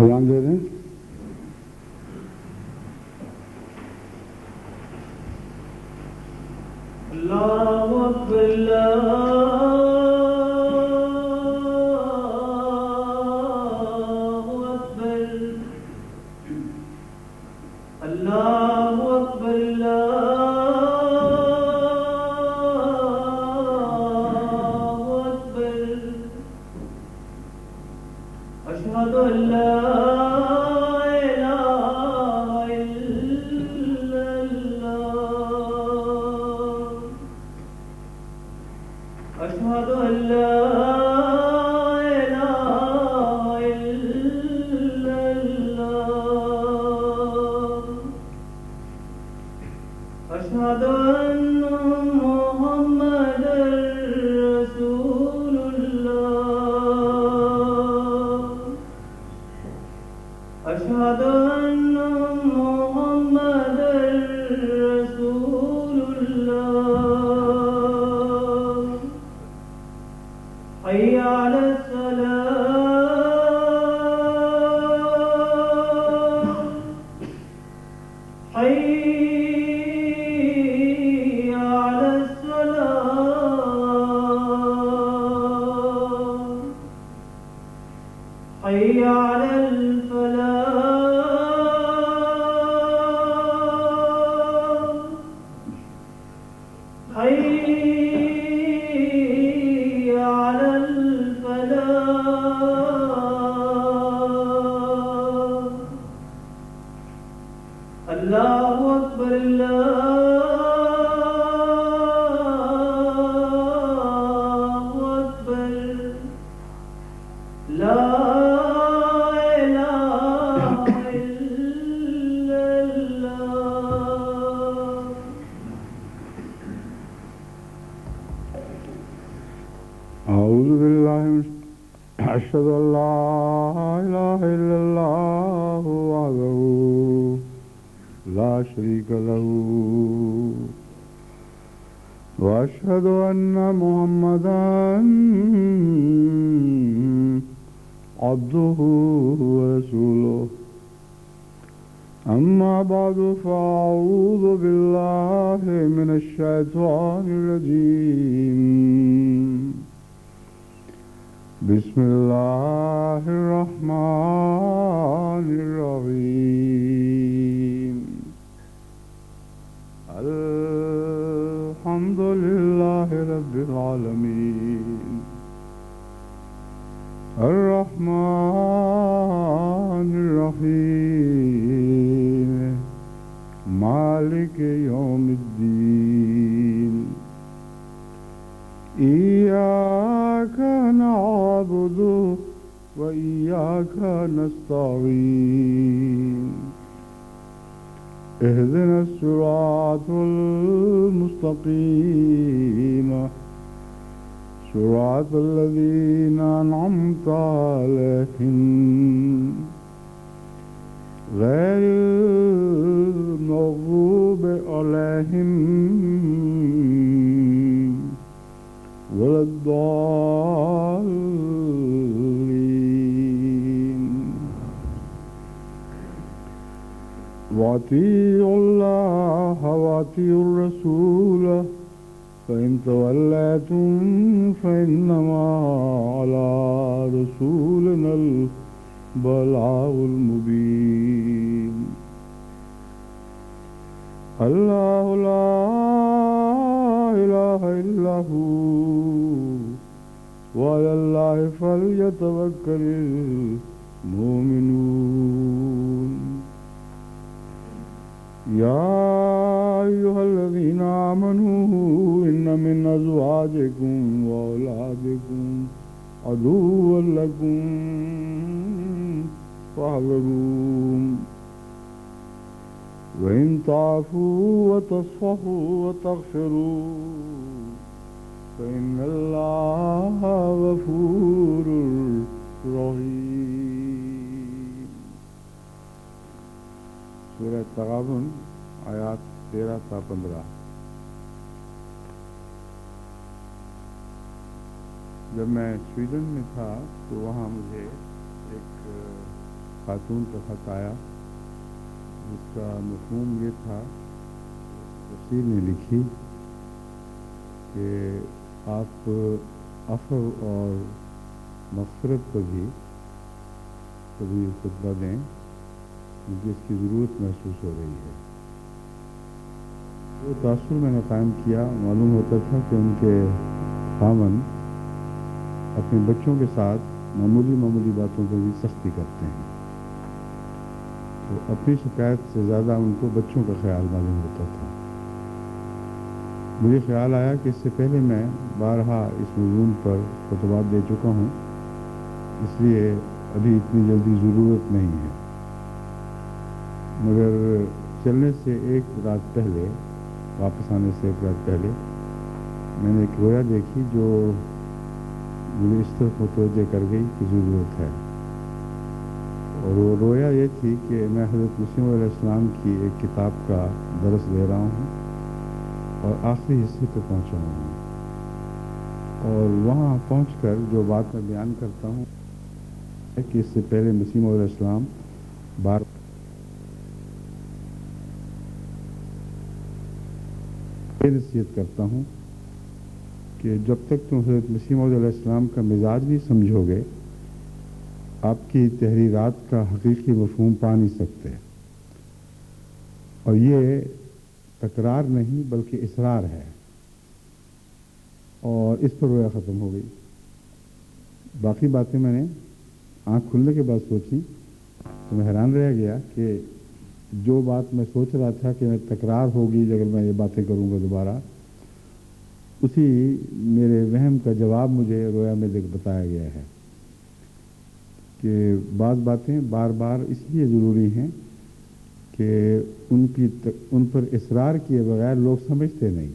دھیان دے دیں. اللہ اکبر اللہ اکبر اللہ اکبر اللہ اکبر اشہد ان لا أشهد أن لا إله إلا الله أشهد أن محمدا رسول الله أشهد أن محمدا رسول الله حي على الصلاة حي على الصلاة حي على الفلاح حي على الفلاح اللہ اکبر اللہ اکبر لا الہ الا اللہ. أعوذ بالله أشهد أن لا إله إلا الله وحده لا شريك له وأشهد أن محمدا عبده ورسوله. أما بعد فأعوذ بالله من الشيطان الرجيم. بسم الله الرحمن الرحيم. الحمد لله رب العالمين الرحمن الرحيم مالك يوم الدين. إياك نعبد وإياك نستعين. اهدنا الصراط المستقيم صراط الذين أنعمت عليهم غير المغضوب عليهم ولا الضالين. وأطيعوا الله وأطيعوا الرسول فإن توليتم فإنما على رسولنا البلاغ المبين. الله لا إله إلا هو وعلى الله فليتوكل المؤمنون. يا أيها الذين آمنوا إن من أزواجكم وأولادكم عدوا لكم فاحذروهم وإن تعفوا وتصفحوا وتغفروا فإن الله غفور رحيم. سورہ تغابن آیات 13 تا 15. جب میں سویڈن میں تھا تو وہاں مجھے ایک خاتون کا خط آیا جس کا مفہوم یہ تھا، تفسیر نے لکھی کہ آپ عفو اور مغفرت پر بھی کبھی خطبہ دیں، مجھے اس کی ضرورت محسوس ہو رہی ہے۔ وہ تاثر میں نے قائم کیا، معلوم ہوتا تھا کہ ان کے خاوند اپنے بچوں کے ساتھ معمولی باتوں پر بھی سختی کرتے ہیں، تو اپنی شکایت سے زیادہ ان کو بچوں کا خیال معلوم ہوتا تھا۔ مجھے خیال آیا کہ اس سے پہلے میں بارہا اس موضوع پر خطبات دے چکا ہوں، اس لیے ابھی اتنی جلدی ضرورت نہیں ہے، مگر چلنے سے ایک رات پہلے، واپس آنے سے ایک رات پہلے میں نے ایک رویا دیکھی جو مجھے اس طرف متوجہ کر گئی کہ ضرورت ہے، اور وہ رویا یہ تھی کہ میں حضرت مسیح علیہ السلام کی ایک کتاب کا درس دے رہا ہوں اور آخری حصے پہ پہنچا ہوں، اور وہاں پہنچ کر جو بات میں بیان کرتا ہوں کہ اس سے پہلے مسیح علیہ السلام بار نصیحت کرتا ہوں کہ جب تک تم حضرت مسیح علیہ السلام کا مزاج نہیں سمجھو گے، آپ کی تحریرات کا حقیقی مفہوم پا نہیں سکتے، اور یہ تکرار نہیں بلکہ اصرار ہے، اور اس پر رویا ختم ہو گئی۔ باقی باتیں میں نے آنکھ کھلنے کے بعد سوچی تو میں حیران رہ گیا کہ جو بات میں سوچ رہا تھا کہ میں تکرار ہوگی اگر میں یہ باتیں کروں گا دوبارہ، اسی میرے وہم کا جواب مجھے رویا میں بتایا گیا ہے کہ بعض باتیں بار بار اس لیے ضروری ہیں کہ ان پر اصرار کیے بغیر لوگ سمجھتے نہیں،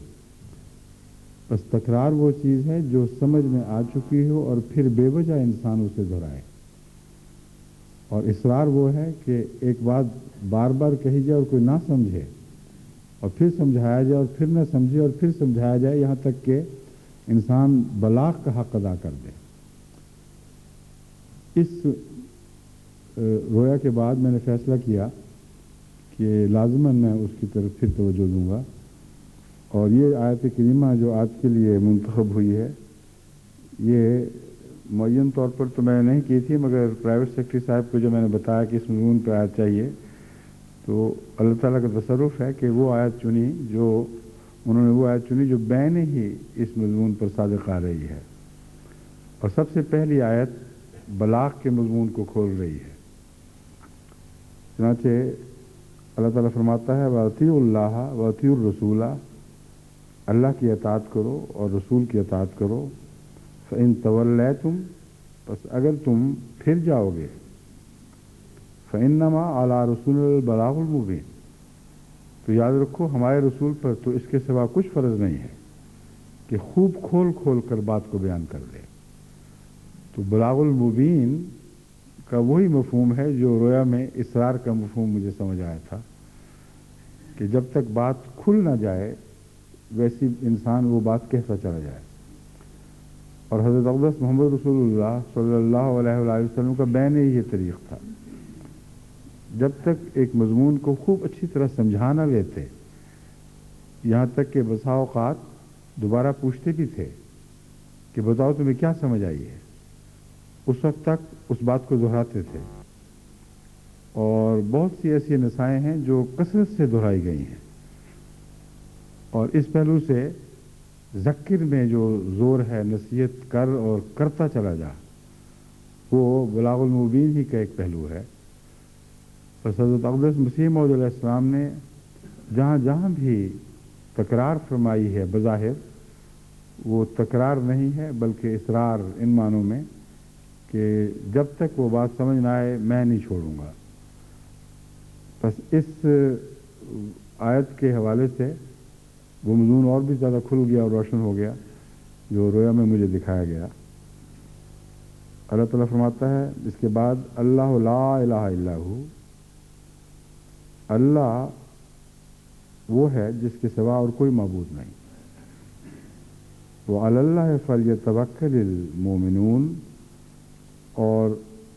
بس تکرار وہ چیز ہے جو سمجھ میں آ چکی ہو اور پھر بے وجہ انسان اسے دہرائے، اور اصرار وہ ہے کہ ایک بات بار بار کہی جائے اور کوئی نہ سمجھے، اور پھر سمجھایا جائے اور پھر نہ سمجھے اور پھر سمجھایا جائے، یہاں تک کہ انسان بلاغ کا حق ادا کر دے۔ اس رویا کے بعد میں نے فیصلہ کیا کہ لازماً میں اس کی طرف پھر توجہ دوں گا، اور یہ آیت کریمہ جو آج کے لیے منتخب ہوئی ہے، یہ معین طور پر تو میں نے نہیں کی تھی، مگر پرائیویٹ سیکرٹری صاحب کو جو میں نے بتایا کہ اس مضمون پہ آیت چاہیے، تو اللہ تعالیٰ کا تصرف ہے کہ وہ آیت چنی انہوں نے وہ آیت چنی جو بین ہی اس مضمون پر صادق آ رہی ہے، اور سب سے پہلی آیت بلاغ کے مضمون کو کھول رہی ہے۔ چنانچہ اللہ تعالیٰ فرماتا ہے وَأَطِیعُوا اللَّهَ وَأَطِیعُوا الرَّسُولَ، اللہ کی اطاعت کرو اور رسول کی اطاعت کرو، فَإِن تَوَلَّيْتُمْ، پس اگر تم پھر جاؤ گے، فَإِنَّمَا عَلَىٰ رَسُولِنَا الْبَلَاغُ الْمُبِينُ، تو یاد رکھو ہمارے رسول پر تو اس کے سوا کچھ فرض نہیں ہے کہ خوب کھول کھول کر بات کو بیان کر دے۔ تو بلاغ المبین کا وہی مفہوم ہے جو رویا میں اصرار کا مفہوم مجھے سمجھ آیا تھا، کہ جب تک بات کھل نہ جائے ویسی انسان وہ بات کہتا چلا جائے، اور حضرت اقدس محمد رسول اللہ صلی اللہ علیہ وآلہ وسلم کا بین ہی یہ طریق تھا، جب تک ایک مضمون کو خوب اچھی طرح سمجھا نہ لیتے، یہاں تک کہ بسا اوقات دوبارہ پوچھتے بھی تھے کہ بتاؤ تمہیں کیا سمجھ آئی ہے، اس وقت تک اس بات کو دہراتے تھے، اور بہت سی ایسی نصائح ہیں جو کثرت سے دہرائی گئی ہیں، اور اس پہلو سے ذکر میں جو زور ہے، نصیحت کر اور کرتا چلا جا، وہ بلاغ المبین ہی کا ایک پہلو ہے۔ بس حضرت اقدس مسیح موعود علیہ السلام نے جہاں جہاں بھی تکرار فرمائی ہے، بظاہر وہ تکرار نہیں ہے بلکہ اصرار، ان معنوں میں کہ جب تک وہ بات سمجھ نہ آئے میں نہیں چھوڑوں گا۔ بس اس آیت کے حوالے سے وہ مضمون اور بھی زیادہ کھل گیا اور روشن ہو گیا جو رویا میں مجھے دکھایا گیا۔ اللہ تعالیٰ فرماتا ہے اس کے بعد اللہ لا الہ الا ہو، اللہ وہ ہے جس کے سوا اور کوئی معبود نہیں، وعلی اللہ فلیتوکل المؤمنون، اور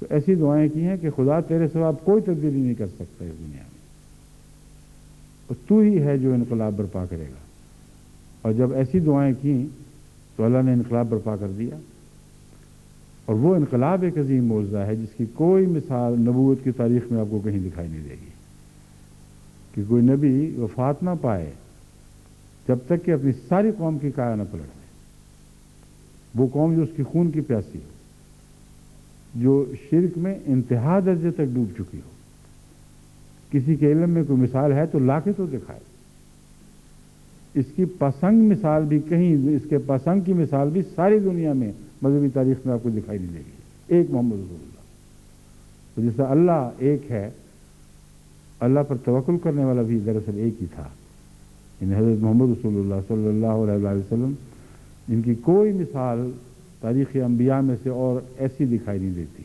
تو ایسی دعائیں کی ہیں کہ خدا تیرے سوا اب کوئی تبدیلی نہیں کر سکتا اس دنیا میں، اور تو ہی ہے جو انقلاب برپا کرے گا۔ اور جب ایسی دعائیں کیں تو اللہ نے انقلاب برپا کر دیا، اور وہ انقلاب ایک عظیم معجزہ ہے جس کی کوئی مثال نبوت کی تاریخ میں آپ کو کہیں دکھائی نہیں دے گی، کہ کوئی نبی وفات نہ پائے جب تک کہ اپنی ساری قوم کی کایا نہ پلٹ دے۔ وہ قوم جو اس کی خون کی پیاسی ہو، جو شرک میں انتہا درجے تک ڈوب چکی ہو، کسی کے علم میں کوئی مثال ہے تو لا کے تو دکھائے۔ اس کی پسنگ مثال بھی کہیں، اس کے پسنگ کی مثال بھی ساری دنیا میں مذہبی تاریخ میں آپ کو دکھائی نہیں دے گی، ایک محمد رسول اللہ۔ تو جیسا اللہ ایک ہے، اللہ پر توکل کرنے والا بھی دراصل ایک ہی تھا، یعنی حضرت محمد رسول اللہ صلی اللہ علیہ وسلم، جن کی کوئی مثال تاریخ انبیاء میں سے اور ایسی دکھائی نہیں دیتی۔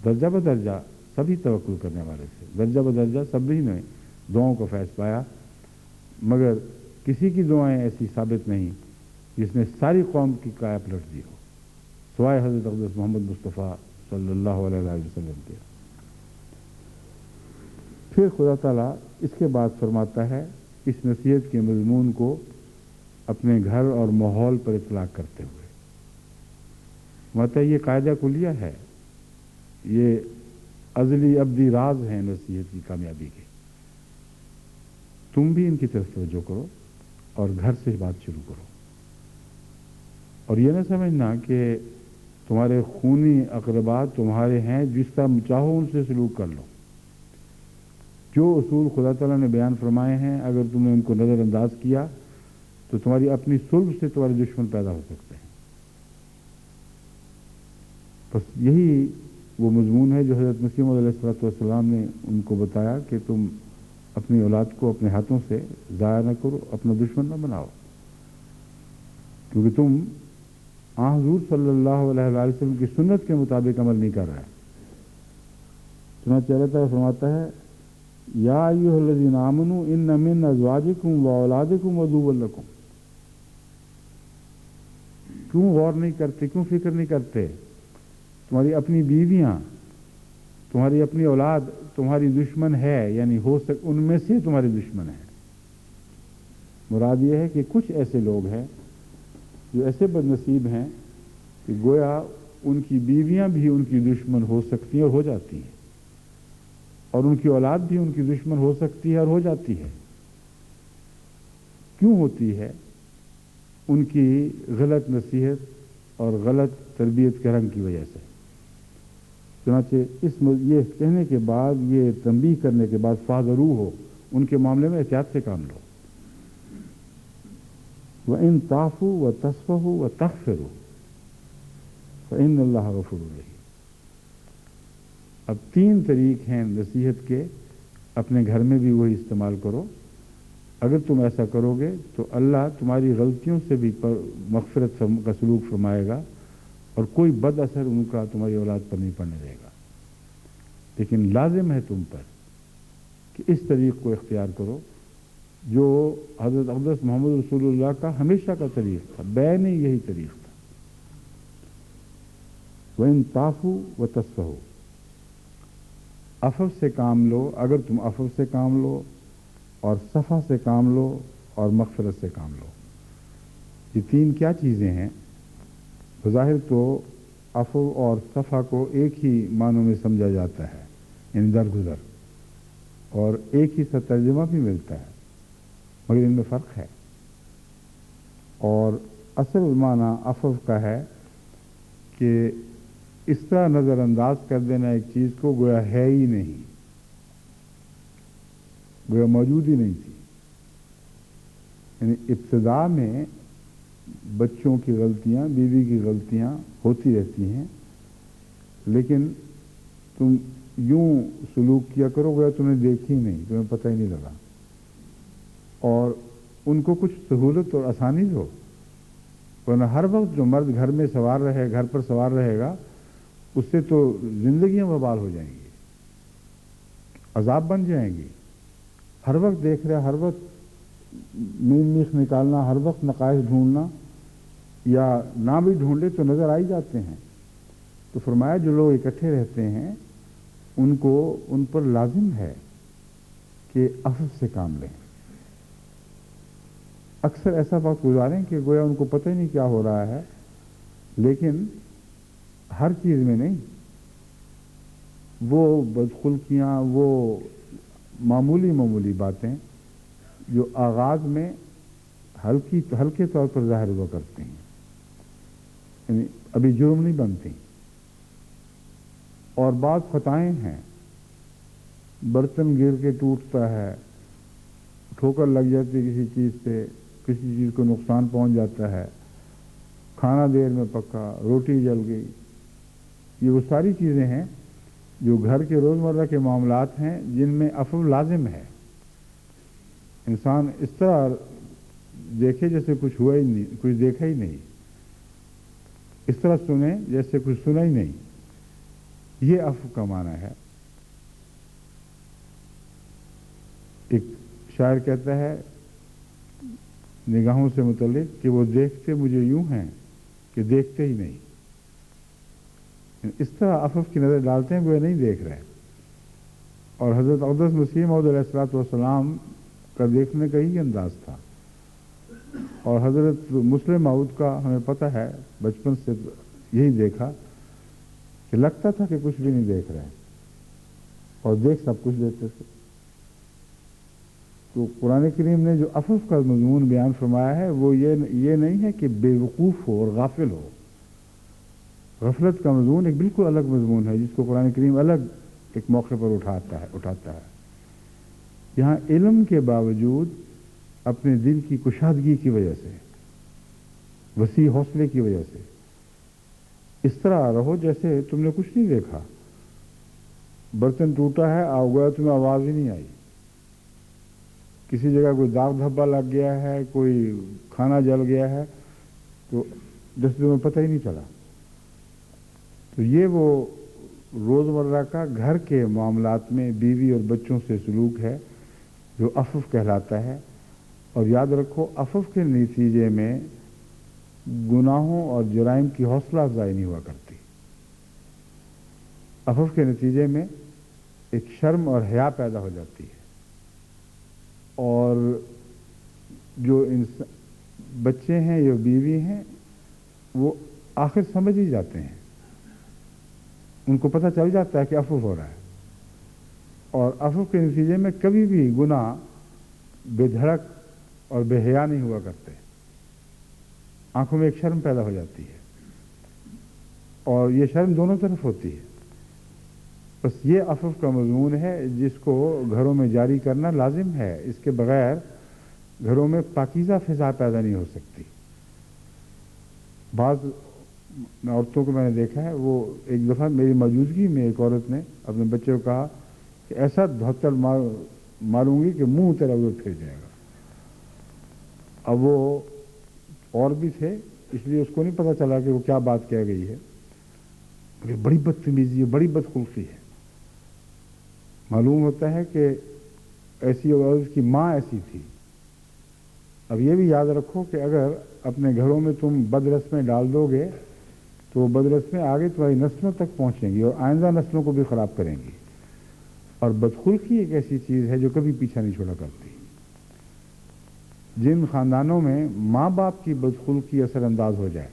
درجہ بدرجہ سبھی توکل کرنے والے تھے، درجہ بدرجہ سبھی نے دعاؤں کا فیض پایا، مگر کسی کی دعائیں ایسی ثابت نہیں جس نے ساری قوم کی کایا پلٹ دی ہو، سوائے حضرت اقدس محمد مصطفیٰ صلی اللہ علیہ وسلم کے۔ پھر خدا تعالیٰ اس کے بعد فرماتا ہے اس نصیحت کے مضمون کو اپنے گھر اور ماحول پر اطلاق کرتے ہوئے، مطلب یہ قاعدہ کلیہ ہے، یہ ازلی ابدی راز ہیں نصیحت کی کامیابی کے۔ تم بھی ان کی طرف توجہ کرو اور گھر سے بات شروع کرو، اور یہ نہ سمجھنا کہ تمہارے خونی اقربات تمہارے ہیں، جس طرح چاہو ان سے سلوک کر لو۔ جو اصول خدا تعالیٰ نے بیان فرمائے ہیں اگر تم نے ان کو نظر انداز کیا تو تمہاری اپنی صلب سے تمہارے دشمن پیدا ہو سکتے ہیں۔ بس یہی وہ مضمون ہے جو حضرت مسیح موعود علیہ السلام نے ان کو بتایا کہ تم اپنی اولاد کو اپنے ہاتھوں سے ضائع نہ کرو، اپنا دشمن نہ بناؤ، کیونکہ تم حضور صلی اللہ علیہ وسلم کی سنت کے مطابق عمل نہیں کر رہے۔ چنانچہ اللہ تعالیٰ فرماتا ہے یا ایھا الذین آمنوا ان من ازواجکم واولادکم عدوا لکم۔ کیوں غور نہیں کرتے، کیوں فکر نہیں کرتے؟ تمہاری اپنی بیویاں، تمہاری اپنی اولاد تمہاری دشمن ہے، یعنی ان میں سے تمہاری دشمن ہے۔ مراد یہ ہے کہ کچھ ایسے لوگ ہیں جو ایسے بد نصیب ہیں کہ گویا ان کی بیویاں بھی ان کی دشمن ہو سکتی ہیں اور ہو جاتی ہیں، اور ان کی اولاد بھی ان کی دشمن ہو سکتی ہے اور ہو جاتی ہے۔ کیوں ہوتی ہے؟ ان کی غلط نصیحت اور غلط تربیت کے رنگ کی وجہ سے۔ چنانچہ یہ کہنے کے بعد، یہ تنبیہ کرنے کے بعد فاحذروا ہو، ان کے معاملے میں احتیاط سے کام لو۔ وَإِن تَعْفُوا وَتَصْفَحُوا وَتَغْفِرُوا فَإِنَّ اللَّهَ غَفُورٌ رَحِيمٌ۔ اب 3 طریق ہیں نصیحت کے، اپنے گھر میں بھی وہی استعمال کرو۔ اگر تم ایسا کرو گے تو اللہ تمہاری غلطیوں سے بھی مغفرت کا سلوک فرمائے گا، اور کوئی بد اثر ان کا تمہاری اولاد پر نہیں پڑنے دے گا۔ لیکن لازم ہے تم پر کہ اس طریق کو اختیار کرو جو حضرت اقدس محمد رسول اللہ کا ہمیشہ کا طریق تھا، بین یہی طریق تھا۔ وَإِن تَعْفُوا وَتَصْفَحُوا، عفو سے کام لو، اگر تم عفو سے کام لو اور صفح سے کام لو اور مغفرت سے کام لو۔ یہ 3 کیا چیزیں ہیں؟ بظاہر تو عفو اور صفح کو ایک ہی معنوں میں سمجھا جاتا ہے، یعنی درگزر، اور ایک ہی سا ترجمہ بھی ملتا ہے، مگر ان میں فرق ہے۔ اور اصل معنی عفو کا ہے کہ اس طرح نظر انداز کر دینا ایک چیز کو گویا ہے ہی نہیں، گویا موجود ہی نہیں تھی۔ یعنی ابتدا میں بچوں کی غلطیاں، بیوی کی غلطیاں ہوتی رہتی ہیں، لیکن تم یوں سلوک کیا کرو گویا تمہیں دیکھی نہیں، تمہیں پتہ ہی نہیں لگا، اور ان کو کچھ سہولت اور آسانی دو، ورنہ ہر وقت جو مرد گھر میں سوار رہے، گھر پر سوار رہے گا، اس سے تو زندگیاں وبال ہو جائیں گی، عذاب بن جائیں گی۔ ہر وقت دیکھ رہے، ہر وقت میخ نکالنا، ہر وقت نقائص ڈھونڈنا، یا نہ بھی ڈھونڈے تو نظر آ ہی جاتے ہیں۔ تو فرمایا جو لوگ اکٹھے رہتے ہیں ان پر لازم ہے کہ عفو سے کام لیں. اکثر ایسا وقت گزاریں کہ گویا ان کو پتہ ہی نہیں کیا ہو رہا ہے، لیکن ہر چیز میں نہیں، وہ بدخلقیاں، وہ معمولی باتیں جو آغاز میں ہلکے طور پر ظاہر ہوا کرتی ہیں، یعنی ابھی جرم نہیں بنتی، اور بعض خطائیں ہیں، برتن گر کے ٹوٹتا ہے، ٹھوکر لگ جاتی ہے کسی چیز سے، کسی چیز کو نقصان پہنچ جاتا ہے، کھانا دیر میں پکا، روٹی جل گئی. یہ وہ ساری چیزیں ہیں جو گھر کے روزمرہ کے معاملات ہیں جن میں عفو لازم ہے. انسان اس طرح دیکھے جیسے کچھ ہوا ہی نہیں، کچھ دیکھا ہی نہیں، اس طرح سنے جیسے کچھ سنا ہی نہیں. یہ عفو کا معنی ہے. ایک شاعر کہتا ہے نگاہوں سے متعلق کہ وہ دیکھتے مجھے یوں ہیں کہ دیکھتے ہی نہیں. اس طرح عفو کی نظر ڈالتے ہیں وہ نہیں دیکھ رہے. اور حضرت اقدس مسیح موعود علیہ الصلوۃ والسلام کا دیکھنے کا ہی انداز تھا. اور حضرت مسلم موعود کا ہمیں پتہ ہے بچپن سے یہی دیکھا کہ لگتا تھا کہ کچھ بھی نہیں دیکھ رہے اور دیکھ سب کچھ دیتے تھے. تو قرآن کریم نے جو عفو کا مضمون بیان فرمایا ہے وہ یہ نہیں ہے کہ بے وقوف ہو اور غافل ہو. غفلت کا مضمون ایک بالکل الگ مضمون ہے جس کو قرآن کریم الگ ایک موقع پر اٹھاتا ہے. یہاں علم کے باوجود اپنے دل کی کشادگی کی وجہ سے، وسیع حوصلے کی وجہ سے اس طرح رہو جیسے تم نے کچھ نہیں دیکھا. برتن ٹوٹا ہے، گیا تمہیں آواز ہی نہیں آئی. کسی جگہ کوئی داغ دھبا لگ گیا ہے، کوئی کھانا جل گیا ہے تو جیسے تمہیں پتہ ہی نہیں چلا. تو یہ وہ روزمرہ کا گھر کے معاملات میں بیوی اور بچوں سے سلوک ہے جو عفو کہلاتا ہے. اور یاد رکھو عفو کے نتیجے میں گناہوں اور جرائم کی حوصلہ افزائی نہیں ہوا کرتی. عفو کے نتیجے میں ایک شرم اور حیا پیدا ہو جاتی ہے. اور جو بچے ہیں یا بیوی ہیں وہ آخر سمجھ ہی جاتے ہیں، ان کو پتہ چل جاتا ہے کہ عفو ہو رہا ہے. اور عفو کے نتیجے میں کبھی بھی گناہ بے دھڑک اور بے حیا نہیں ہوا کرتے. آنکھوں میں ایک شرم پیدا ہو جاتی ہے اور یہ شرم دونوں طرف ہوتی ہے. بس یہ عفو کا مضمون ہے جس کو گھروں میں جاری کرنا لازم ہے. اس کے بغیر گھروں میں پاکیزہ فضا پیدا نہیں ہو سکتی. بعض عورتوں کو میں نے دیکھا ہے، وہ ایک دفعہ میری موجودگی میں ایک عورت نے اپنے بچے کو کہا کہ ایسا دھوتر ماروں گی کہ منہ تیرا ادھر پھر جائے گا. اب وہ اور بھی تھے اس لیے اس کو نہیں پتہ چلا کہ وہ کیا بات کہہ گئی ہے. کہ بڑی بدتمیزی ہے، بڑی بدخلقی ہے. معلوم ہوتا ہے کہ ایسی عورت کی ماں ایسی تھی. اب یہ بھی یاد رکھو کہ اگر اپنے گھروں میں تم بد رسمیں ڈال دو گے تو وہ بد رسمیں آگے تمہاری نسلوں تک پہنچیں گی اور آئندہ نسلوں کو بھی خراب کریں گی. اور بدخلقی ایک ایسی چیز ہے جو کبھی پیچھا نہیں چھوڑا کرتی. جن خاندانوں میں ماں باپ کی بدخلقی اثر انداز ہو جائے،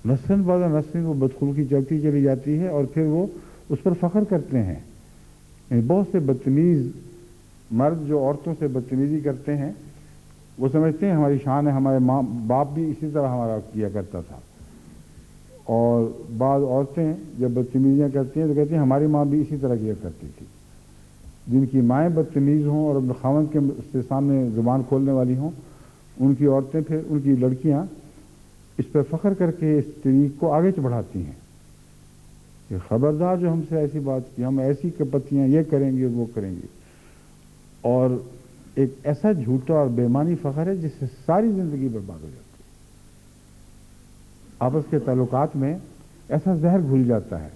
نسل بعد نسل وہ بدخلقی چلتی چلی جاتی ہے اور پھر وہ اس پر فخر کرتے ہیں. بہت سے بدتمیز مرد جو عورتوں سے بدتمیزی کرتے ہیں وہ سمجھتے ہیں ہماری شان ہے، ہمارے ماں باپ بھی اسی طرح ہمارا کیا کرتا تھا. اور بعض عورتیں جب بدتمیزیاں کرتی ہیں تو کہتی ہیں ہماری ماں بھی اسی طرح کیا کرتی تھی. جن کی مائیں بدتمیز ہوں اور اپنے خاوند کے سامنے زبان کھولنے والی ہوں، ان کی عورتیں پھر ان کی لڑکیاں اس پر فخر کر کے اس طریق کو آگے بڑھاتی ہیں کہ خبردار جو ہم سے ایسی بات کی، ہم ایسی کپتیاں یہ کریں گے وہ کریں گے. اور ایک ایسا جھوٹا اور بےمانی فخر ہے جس سے ساری زندگی برباد ہو جاتی ہے. آپس کے تعلقات میں ایسا زہر گھل جاتا ہے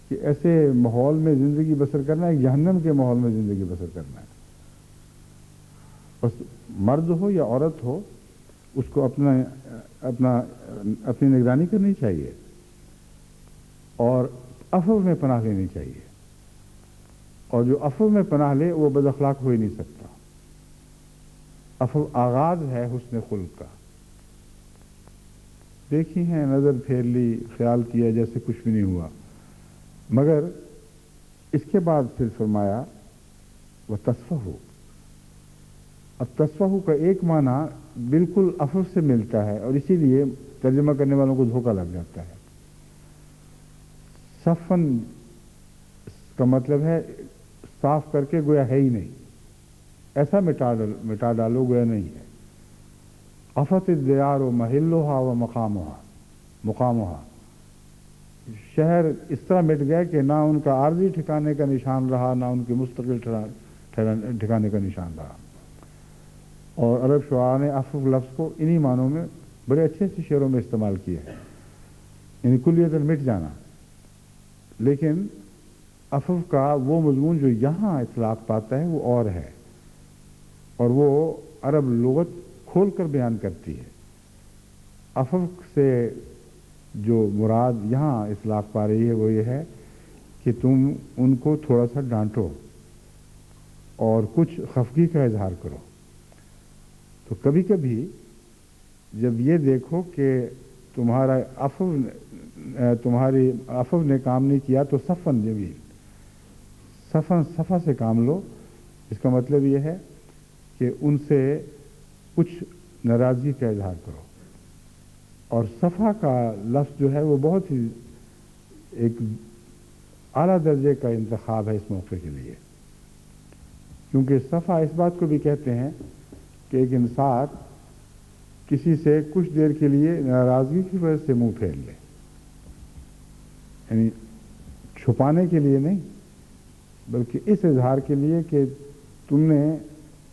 کہ ایسے ماحول میں زندگی بسر کرنا ایک جہنم کے ماحول میں زندگی بسر کرنا ہے. بس مرد ہو یا عورت ہو اس کو اپنی نگرانی کرنی چاہیے اور عفو میں پناہ لینی چاہیے، اور جو عفو میں پناہ لے وہ بد اخلاق ہو ہی نہیں سکتا۔ عفو آغاز ہے حسن خلق کا۔ دیکھی ہیں، نظر پھیر لی، خیال کیا جیسے کچھ بھی نہیں ہوا، مگر اس کے بعد پھر فرمایا وہ تصفح۔ اب تصفح کا ایک معنی بالکل عفو سے ملتا ہے، اور اسی لیے ترجمہ کرنے والوں کو دھوکہ لگ جاتا ہے۔ صفن کا مطلب ہے صاف کر کے گویا ہے ہی نہیں، ایسا مٹا ڈالو گویا نہیں ہے۔ عفت الدیار و محلها و مقامها، شہر اس طرح مٹ گئے کہ نہ ان کا عارضی ٹھکانے کا نشان رہا، نہ ان کے مستقل ٹھکانے کا نشان رہا۔ اور عرب شعراء نے عفو لفظ کو انہی معنوں میں بڑے اچھے سے شعروں میں استعمال کیا ہے، یعنی کلیتاً مٹ جانا۔ لیکن عفو کا وہ مضمون جو یہاں اطلاق پاتا ہے وہ اور ہے، اور وہ عرب لغت کھول کر بیان کرتی ہے۔ عفو سے جو مراد یہاں اطلاق پا رہی ہے وہ یہ ہے کہ تم ان کو تھوڑا سا ڈانٹو اور کچھ خفگی کا اظہار کرو۔ تو کبھی کبھی جب یہ دیکھو کہ تمہاری عفو نے کام نہیں کیا تو صفن جمیل، صفا سے کام لو۔ اس کا مطلب یہ ہے کہ ان سے کچھ ناراضگی کا اظہار کرو۔ اور صفا کا لفظ جو ہے وہ بہت ہی ایک اعلیٰ درجے کا انتخاب ہے اس موقع کے لیے، کیونکہ صفا اس بات کو بھی کہتے ہیں کہ ایک انسان کسی سے کچھ دیر کے لیے ناراضگی کی وجہ سے منہ پھیر لے، یعنی چھپانے کے لیے نہیں بلکہ اس اظہار کے لیے کہ تم نے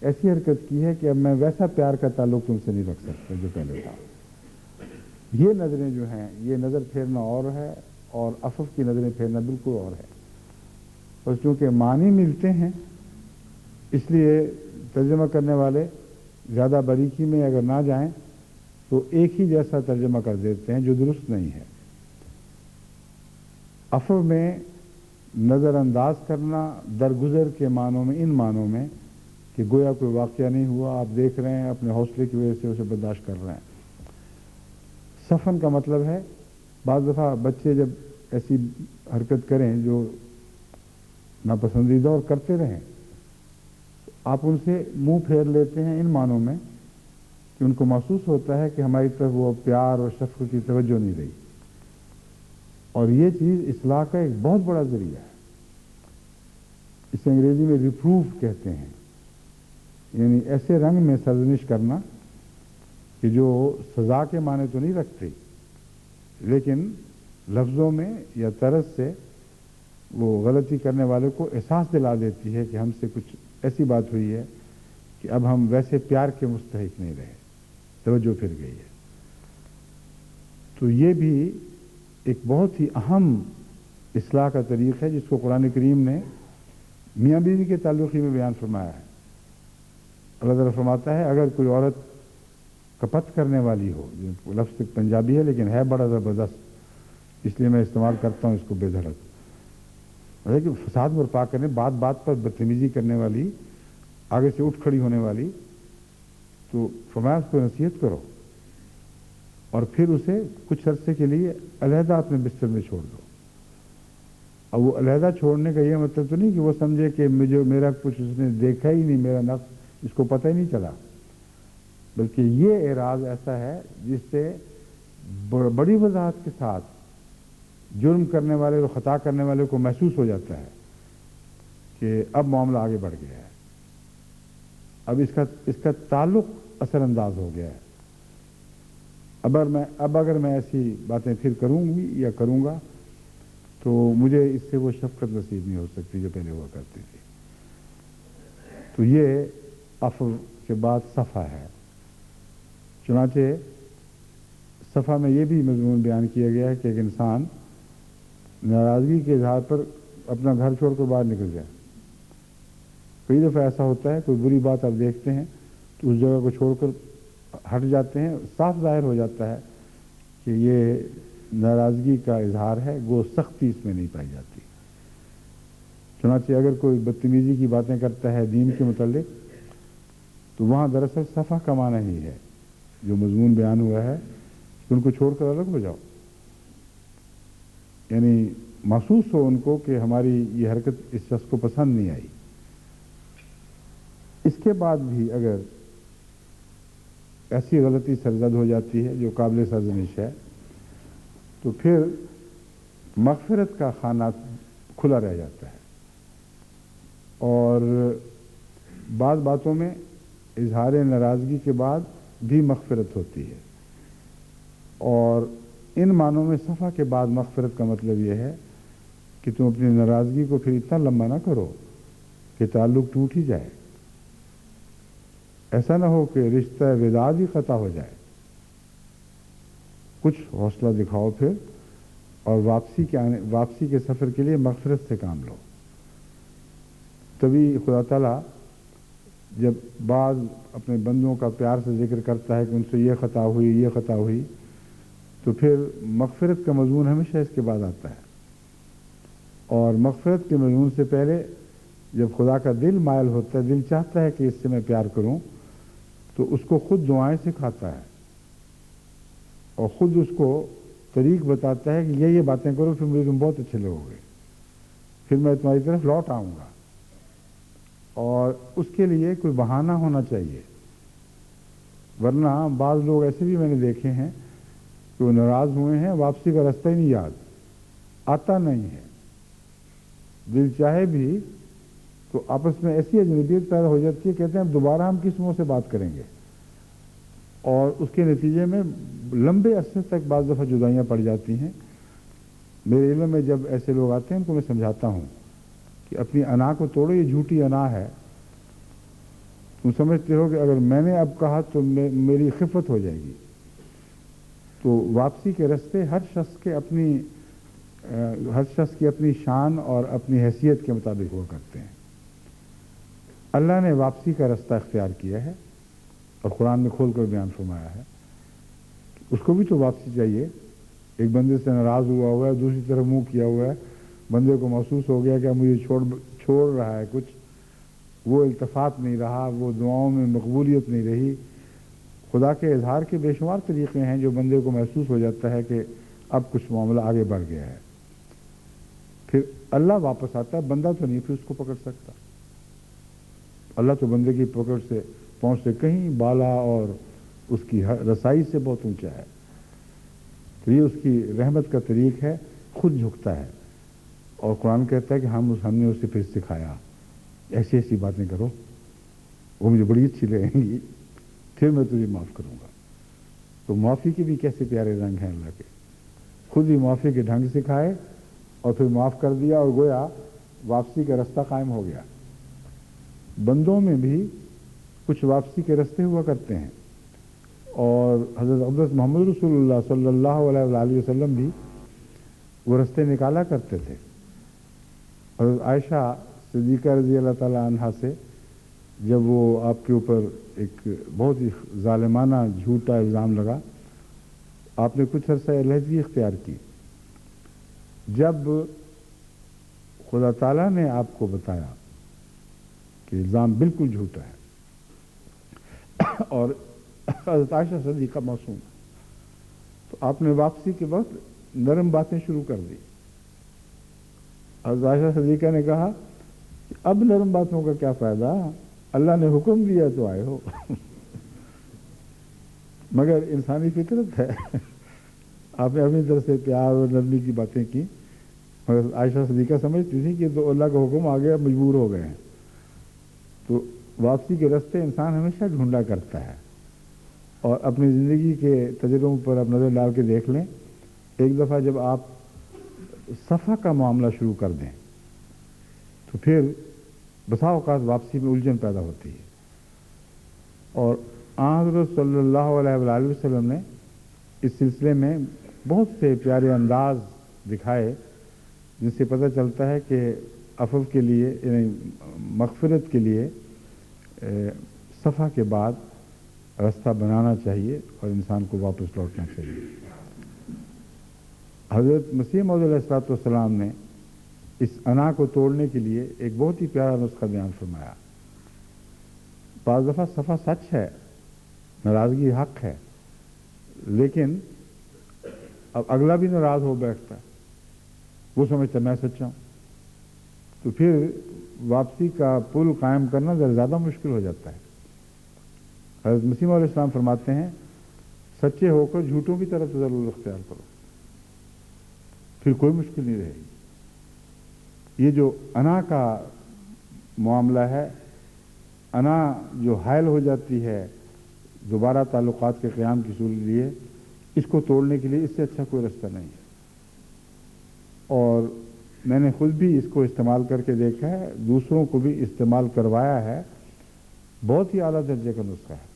ایسی حرکت کی ہے کہ اب میں ویسا پیار کا تعلق تم سے نہیں رکھ سکتا جو پہلے تھا۔ یہ نظریں جو ہیں، یہ نظر پھیرنا اور ہے، اور عفو کی نظریں پھیرنا بالکل اور ہے۔ اور چونکہ معنی ملتے ہیں اس لیے ترجمہ کرنے والے زیادہ باریکی میں اگر نہ جائیں تو ایک ہی جیسا ترجمہ کر دیتے ہیں جو درست نہیں ہے۔ عفو میں نظر انداز کرنا درگزر کے معنوں میں، ان معنوں میں کہ گویا کوئی واقعہ نہیں ہوا، آپ دیکھ رہے ہیں، اپنے حوصلے کی وجہ سے اسے برداشت کر رہے ہیں۔ صفن کا مطلب ہے بعض دفعہ بچے جب ایسی حرکت کریں جو ناپسندیدہ اور کرتے رہیں، آپ ان سے منہ پھیر لیتے ہیں ان معنوں میں کہ ان کو محسوس ہوتا ہے کہ ہماری طرف وہ پیار اور شفقت کی توجہ نہیں رہی، اور یہ چیز اصلاح کا ایک بہت بڑا ذریعہ ہے۔ اسے انگریزی میں ریپروف کہتے ہیں، یعنی ایسے رنگ میں سرزنش کرنا کہ جو سزا کے معنی تو نہیں رکھتے لیکن لفظوں میں یا طرز سے وہ غلطی کرنے والے کو احساس دلا دیتی ہے کہ ہم سے کچھ ایسی بات ہوئی ہے کہ اب ہم ویسے پیار کے مستحق نہیں رہے، توجہ پھر گئی ہے۔ تو یہ بھی ایک بہت ہی اہم اصلاح کا طریق ہے جس کو قرآن کریم نے میاں بیوی کے تعلق ہی میں بیان فرمایا ہے۔ اللہ تعالیٰ فرماتا ہے اگر کوئی عورت کپت کرنے والی ہو، لفظ پنجابی ہے لیکن ہے بڑا زبردست، اس لیے میں استعمال کرتا ہوں اس کو بے دھڑک، لیکن فساد برپا کرنے، بات بات پر بدتمیزی کرنے والی، آگے سے اٹھ کھڑی ہونے والی، تو فرمایا اس کو نصیحت کرو اور پھر اسے کچھ عرصے کے لیے علیحدہ اپنے بستر میں چھوڑ دو۔ اب وہ علیحدہ چھوڑنے کا یہ مطلب تو نہیں کہ وہ سمجھے کہ میرا کچھ اس نے دیکھا ہی نہیں، میرا نفس اس کو پتہ ہی نہیں چلا، بلکہ یہ اعراض ایسا ہے جس سے بڑی وضاحت کے ساتھ جرم کرنے والے اور خطا کرنے والے کو محسوس ہو جاتا ہے کہ اب معاملہ آگے بڑھ گیا ہے، اب اس کا تعلق اثر انداز ہو گیا ہے۔ اب اگر میں ایسی باتیں پھر کروں گی یا کروں گا تو مجھے اس سے وہ شفقت نصیب نہیں ہو سکتی جو پہلے ہوا کرتی تھی۔ تو یہ عفو کے بعد صفا ہے۔ چنانچہ صفا میں یہ بھی مضمون بیان کیا گیا ہے کہ ایک انسان ناراضگی کے اظہار پر اپنا گھر چھوڑ کر باہر نکل جائے۔ کئی دفعہ ایسا ہوتا ہے کوئی بری بات آپ دیکھتے ہیں تو اس جگہ کو چھوڑ کر ہٹ جاتے ہیں، صاف ظاہر ہو جاتا ہے کہ یہ ناراضگی کا اظہار ہے وہ سختی اس میں نہیں پائی جاتی. چنانچہ اگر کوئی بدتمیزی کی باتیں کرتا ہے دین کے متعلق تو وہاں دراصل صفحہ کا معنی ہی ہے. جو مضمون بیان ہوا ہے کہ ان کو چھوڑ کر الگ ہو جاؤ، یعنی محسوس ہو ان کو کہ ہماری یہ حرکت اس شخص کو پسند نہیں آئی. اس کے بعد بھی اگر ایسی غلطی سرزد ہو جاتی ہے جو قابل سرزنش ہے تو پھر مغفرت کا خانہ کھلا رہ جاتا ہے، اور بعض باتوں میں اظہار ناراضگی کے بعد بھی مغفرت ہوتی ہے. اور ان معنوں میں صفحہ کے بعد مغفرت کا مطلب یہ ہے کہ تم اپنی ناراضگی کو پھر اتنا لمبا نہ کرو کہ تعلق ٹوٹ ہی جائے. ایسا نہ ہو کہ رشتہ وداع ہی قطع ہو جائے. کچھ حوصلہ دکھاؤ پھر، اور واپسی کے سفر کے لیے مغفرت سے کام لو. تبھی خدا تعالیٰ جب بعض اپنے بندوں کا پیار سے ذکر کرتا ہے کہ ان سے یہ خطا ہوئی یہ خطا ہوئی، تو پھر مغفرت کا مضمون ہمیشہ اس کے بعد آتا ہے. اور مغفرت کے مضمون سے پہلے جب خدا کا دل مائل ہوتا ہے، دل چاہتا ہے کہ اس سے میں پیار کروں، تو اس کو خود دعائیں سکھاتا ہے اور خود اس کو طریق بتاتا ہے کہ یہ باتیں کرو، پھر مجھے تم بہت اچھے لوگو گے، پھر میں تمہاری طرف لوٹ آؤں گا. اور اس کے لیے کوئی بہانہ ہونا چاہیے، ورنہ بعض لوگ ایسے بھی میں نے دیکھے ہیں کہ وہ ناراض ہوئے ہیں، واپسی کا راستہ ہی نہیں یاد آتا نہیں ہے. دل چاہے بھی تو آپس میں ایسی اجنبیت پیدا ہو جاتی ہے، کہتے ہیں اب دوبارہ ہم کس منہ سے بات کریں گے، اور اس کے نتیجے میں لمبے عرصے تک بعض دفعہ جدائیاں پڑ جاتی ہیں. میرے علم میں جب ایسے لوگ آتے ہیں ان کو میں سمجھاتا ہوں کہ اپنی انا کو توڑو، یہ جھوٹی انا ہے. تم سمجھتے ہو کہ اگر میں نے اب کہا تو میری خفت ہو جائے گی. تو واپسی کے رستے ہر شخص کی اپنی شان اور اپنی حیثیت کے مطابق ہوا کرتے ہیں. اللہ نے واپسی کا رستہ اختیار کیا ہے اور قرآن میں کھول کر بیان فرمایا ہے. اس کو بھی تو واپسی چاہیے. ایک بندے سے ناراض ہوا ہے، دوسری طرف منہ کیا ہوا ہے، بندے کو محسوس ہو گیا کہ مجھے چھوڑ رہا ہے، کچھ وہ التفات نہیں رہا، وہ دعاؤں میں مقبولیت نہیں رہی. خدا کے اظہار کے بے شمار طریقے ہیں جو بندے کو محسوس ہو جاتا ہے کہ اب کچھ معاملہ آگے بڑھ گیا ہے. پھر اللہ واپس آتا ہے، بندہ تو نہیں پھر اس کو پکڑ سکتا. اللہ تو بندے کی پکڑ سے پہنچ سے کہیں بالا اور اس کی رسائی سے بہت اونچا ہے. تو یہ اس کی رحمت کا طریق ہے، خود جھکتا ہے. اور قرآن کہتا ہے کہ ہم نے اسے پھر سکھایا ایسی ایسی باتیں کرو، وہ مجھے بڑی اچھی لگیں گی، پھر میں تجھے معاف کروں گا. تو معافی کے بھی کیسے پیارے رنگ ہیں اللہ کے. خود ہی معافی کے ڈھنگ سکھائے اور پھر معاف کر دیا، اور گویا واپسی کا رستہ قائم ہو گیا. بندوں میں بھی کچھ واپسی کے رستے ہوا کرتے ہیں، اور حضرت محمد رسول اللہ صلی اللہ علیہ وآلہ وسلم بھی وہ رستے نکالا کرتے تھے. حضرت عائشہ صدیقہ رضی اللہ تعالیٰ عنہا سے جب وہ آپ کے اوپر ایک بہت ہی ظالمانہ جھوٹا الزام لگا، آپ نے کچھ عرصہ علیحدگی اختیار کی. جب خدا تعالیٰ نے آپ کو بتایا کہ الزام بالکل جھوٹا ہے اور حضرت عائشہ صدیقہ معصوم، تو آپ نے واپسی کے وقت نرم باتیں شروع کر دی. حضرت عائشہ صدیقہ نے کہا کہ اب نرم باتوں کا کیا فائدہ، اللہ نے حکم دیا تو آئے ہو. مگر انسانی فطرت ہے، آپ نے اپنی طرف سے پیار اور نرمی کی باتیں کی، مگر عائشہ صدیقہ سمجھتی تھی کہ تو اللہ کا حکم آ گیا، مجبور ہو گئے ہیں. تو واپسی کے رستے انسان ہمیشہ ڈھونڈا کرتا ہے. اور اپنی زندگی کے تجربوں پر آپ نظر ڈال کے دیکھ لیں. ایک دفعہ جب آپ صفحہ کا معاملہ شروع کر دیں تو پھر بسا اوقات واپسی میں الجھن پیدا ہوتی ہے. اور حضرت صلی اللہ علیہ وآلہ وسلم نے اس سلسلے میں بہت سے پیارے انداز دکھائے جن سے پتہ چلتا ہے کہ عفو کے لیے، یعنی مغفرت کے لیے صفحہ کے بعد رستہ بنانا چاہیے اور انسان کو واپس لوٹنا چاہیے. حضرت مسیح موعود علیہ الصلوۃ والسلام نے اس انا کو توڑنے کے لیے ایک بہت ہی پیارا نسخہ بیان فرمایا. بعض دفعہ صفحہ سچ ہے، ناراضگی حق ہے، لیکن اب اگلا بھی ناراض ہو بیٹھتا ہے، وہ سمجھتا ہے میں سچا ہوں، تو پھر واپسی کا پل قائم کرنا ذرا زیادہ مشکل ہو جاتا ہے. حضرت مسیح علیہ السلام فرماتے ہیں سچے ہو کر جھوٹوں کی طرف ضرور اختیار کرو، پھر کوئی مشکل نہیں رہے گی. یہ جو انا کا معاملہ ہے، انا جو حائل ہو جاتی ہے دوبارہ تعلقات کے قیام کی صورت لیے، اس کو توڑنے کے لیے اس سے اچھا کوئی رستہ نہیں ہے. اور میں نے خود بھی اس کو استعمال کر کے دیکھا ہے، دوسروں کو بھی استعمال کروایا ہے. بہت ہی اعلیٰ درجے کا نسخہ ہے.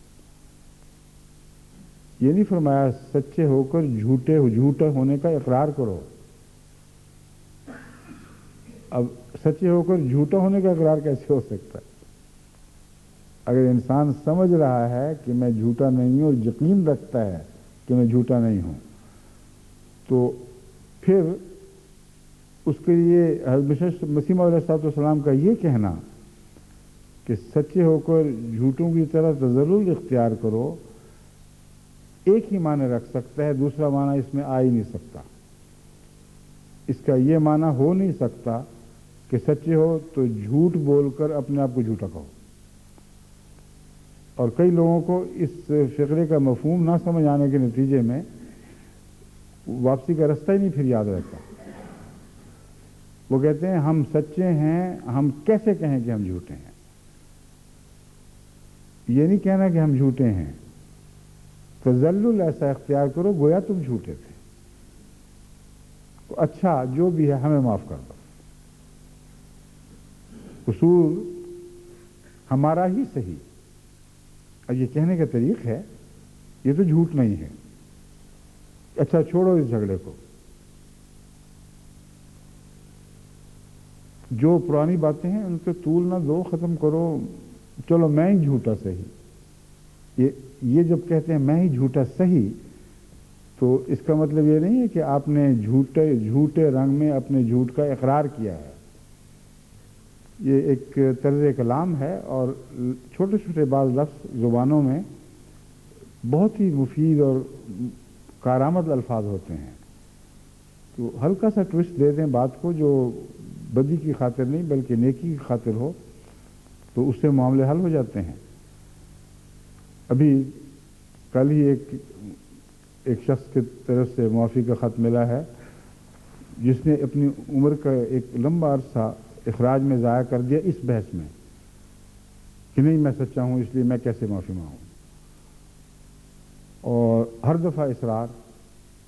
یہ نہیں فرمایا سچے ہو کر جھوٹے ہونے کا اقرار کرو. اب سچے ہو کر جھوٹا ہونے کا اقرار کیسے ہو سکتا ہے؟ اگر انسان سمجھ رہا ہے کہ میں جھوٹا نہیں ہوں اور یقین رکھتا ہے کہ میں جھوٹا نہیں ہوں، تو پھر اس کے لیے حضرت مسیح موعود علیہ السلام کا یہ کہنا کہ سچے ہو کر جھوٹوں کی طرف ضرور اختیار کرو، ایک ہی معنی رکھ سکتا ہے، دوسرا معنی اس میں آ ہی نہیں سکتا. اس کا یہ معنی ہو نہیں سکتا کہ سچے ہو تو جھوٹ بول کر اپنے آپ کو جھوٹا کہو. اور کئی لوگوں کو اس فقرے کا مفہوم نہ سمجھ آنے کے نتیجے میں واپسی کا رستہ ہی نہیں پھر یاد رہتا. وہ کہتے ہیں ہم سچے ہیں، ہم کیسے کہیں کہ ہم جھوٹے ہیں؟ یہ نہیں کہنا کہ ہم جھوٹے ہیں، تذلل ایسا اختیار کرو گویا تم جھوٹے تھے. تو اچھا جو بھی ہے ہمیں معاف کر دو، قصور ہمارا ہی صحیح. اور یہ کہنے کا طریق ہے، یہ تو جھوٹ نہیں ہے. اچھا چھوڑو اس جھگڑے کو، جو پرانی باتیں ہیں ان پہ طول نہ دو، ختم کرو. چلو میں ہی جھوٹا صحیح. یہ جب کہتے ہیں میں ہی جھوٹا صحیح، تو اس کا مطلب یہ نہیں ہے کہ آپ نے جھوٹے رنگ میں اپنے جھوٹ کا اقرار کیا ہے. یہ ایک طرز کلام ہے، اور چھوٹے چھوٹے بعض لفظ زبانوں میں بہت ہی مفید اور کارآمد الفاظ ہوتے ہیں. تو ہلکا سا ٹوسٹ دے دیں بات کو، جو بدی کی خاطر نہیں بلکہ نیکی کی خاطر ہو، تو اس سے معاملے حل ہو جاتے ہیں. ابھی کل ہی ایک شخص کی طرف سے معافی کا خط ملا ہے، جس نے اپنی عمر کا ایک لمبا عرصہ اخراج میں ضائع کر دیا اس بحث میں کہ نہیں میں سچا ہوں اس لیے میں کیسے معافی مانگوں. اور ہر دفعہ اصرار.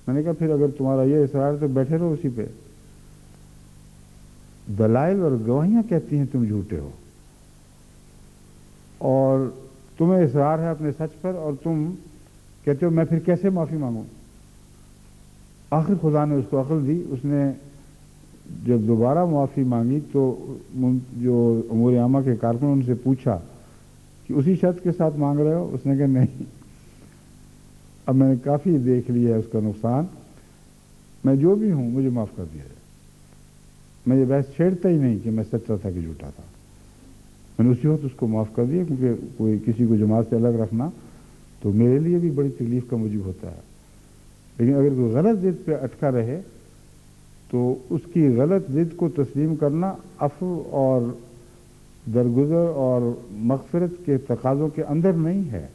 میں نے کہا پھر اگر تمہارا یہ اصرار ہے تو بیٹھے رہو اسی پہ. دلائل اور گواہیاں کہتی ہیں تم جھوٹے ہو، اور تمہیں اصرار ہے اپنے سچ پر، اور تم کہتے ہو میں پھر کیسے معافی مانگوں. آخر خدا نے اس کو عقل دی. اس نے جب دوبارہ معافی مانگی تو جو امور عامہ کے کارکنوں ان سے پوچھا کہ اسی شرط کے ساتھ مانگ رہے ہو؟ اس نے کہا نہیں، اب میں نے کافی دیکھ لیا ہے اس کا نقصان، میں جو بھی ہوں مجھے معاف کر دیا جائے. میں یہ بحث چھیڑتا ہی نہیں کہ میں سچا تھا کہ جھوٹا تھا. میں نے اسی وقت اس کو معاف کر دیا، کیونکہ کوئی کسی کو جماعت سے الگ رکھنا تو میرے لیے بھی بڑی تکلیف کا موجب ہوتا ہے. لیکن اگر کوئی غلط ضد پہ اٹکا رہے تو اس کی غلط ضد کو تسلیم کرنا عفو اور درگزر اور مغفرت کے تقاضوں کے اندر نہیں ہے،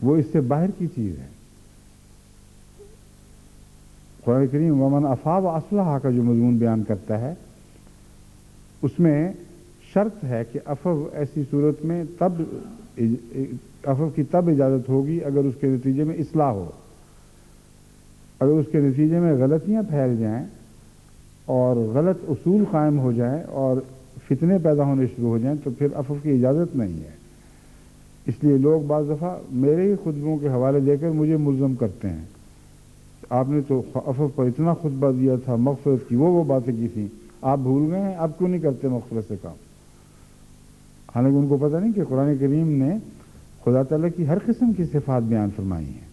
وہ اس سے باہر کی چیز ہے. قرآن کریم ومن عفا واصلح کا جو مضمون بیان کرتا ہے، اس میں شرط ہے کہ عفو ایسی صورت میں عفو کی تب اجازت ہوگی اگر اس کے نتیجے میں اصلاح ہو. اگر اس کے نتیجے میں غلطیاں پھیل جائیں اور غلط اصول قائم ہو جائیں اور فتنے پیدا ہونے شروع ہو جائیں تو پھر عفو کی اجازت نہیں ہے. اس لیے لوگ بعض دفعہ میرے ہی خطبوں کے حوالے دے کر مجھے ملزم کرتے ہیں، آپ نے تو عفو پر اتنا خطبہ دیا تھا، مغفرت کی وہ باتیں کی تھیں، آپ بھول گئے ہیں، آپ کیوں نہیں کرتے مغفرت سے کام؟ حالانکہ ان کو پتہ نہیں کہ قرآن کریم نے خدا تعالیٰ کی ہر قسم کی صفات بیان فرمائی ہیں.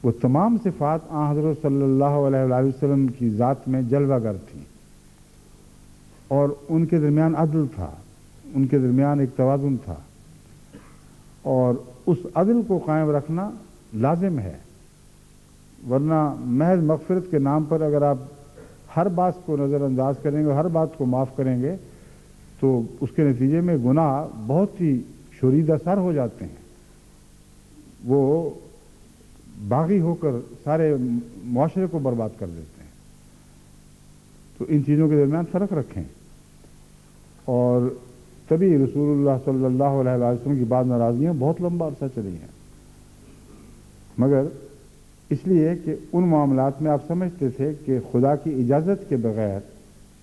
وہ تمام صفات آن حضرت صلی اللہ علیہ وآلہ وسلم کی ذات میں جلوہ گر تھیں، اور ان کے درمیان عدل تھا، ان کے درمیان ایک توازن تھا، اور اس عدل کو قائم رکھنا لازم ہے، ورنہ محض مغفرت کے نام پر اگر آپ ہر بات کو نظر انداز کریں گے، ہر بات کو معاف کریں گے، تو اس کے نتیجے میں گناہ بہت ہی شوریدہ سر ہو جاتے ہیں، وہ باغی ہو کر سارے معاشرے کو برباد کر دیتے ہیں۔ تو ان چیزوں کے درمیان فرق رکھیں، اور تبھی رسول اللہ صلی اللہ علیہ وسلم کی بعض ناراضیاں بہت لمبا عرصہ چلی ہیں، مگر اس لیے کہ ان معاملات میں آپ سمجھتے تھے کہ خدا کی اجازت کے بغیر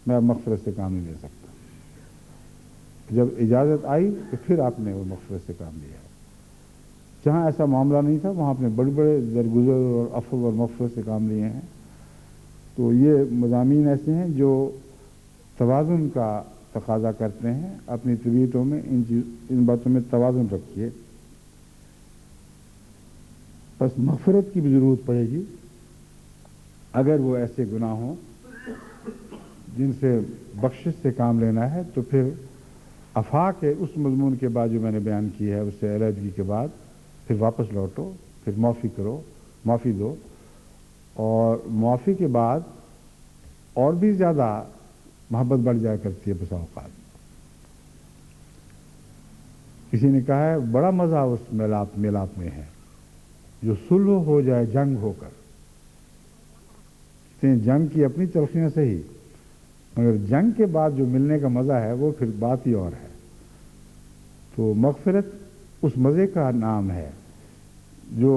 میں اب مغفرت سے کام نہیں لے سکتا۔ جب اجازت آئی تو پھر آپ نے وہ مغفرت سے کام لیا۔ جہاں ایسا معاملہ نہیں تھا وہاں آپ نے بڑے بڑے درگزر اور عفو اور مغفرت سے کام لیے ہیں۔ تو یہ مضامین ایسے ہیں جو توازن کا تقاضا کرتے ہیں، اپنی طبیعتوں میں ان باتوں میں توازن رکھیے۔ بس مغفرت کی بھی ضرورت پڑے گی اگر وہ ایسے گناہ ہوں جن سے بخشش سے کام لینا ہے، تو پھر عفا کے اس مضمون کے بعد جو میں نے بیان کی ہے، اس سے علیحدگی کے بعد پھر واپس لوٹو، پھر معافی کرو، معافی دو، اور معافی کے بعد اور بھی زیادہ محبت بڑھ جایا کرتی ہے بسا اوقات۔ کسی نے کہا ہے بڑا مزہ اس میلاپ میں ہے جو صلح ہو جائے جنگ ہو کر۔ جنگ کی اپنی تلخیاں صحیح، مگر جنگ کے بعد جو ملنے کا مزہ ہے وہ پھر بات ہی اور ہے۔ تو مغفرت اس مزے کا نام ہے جو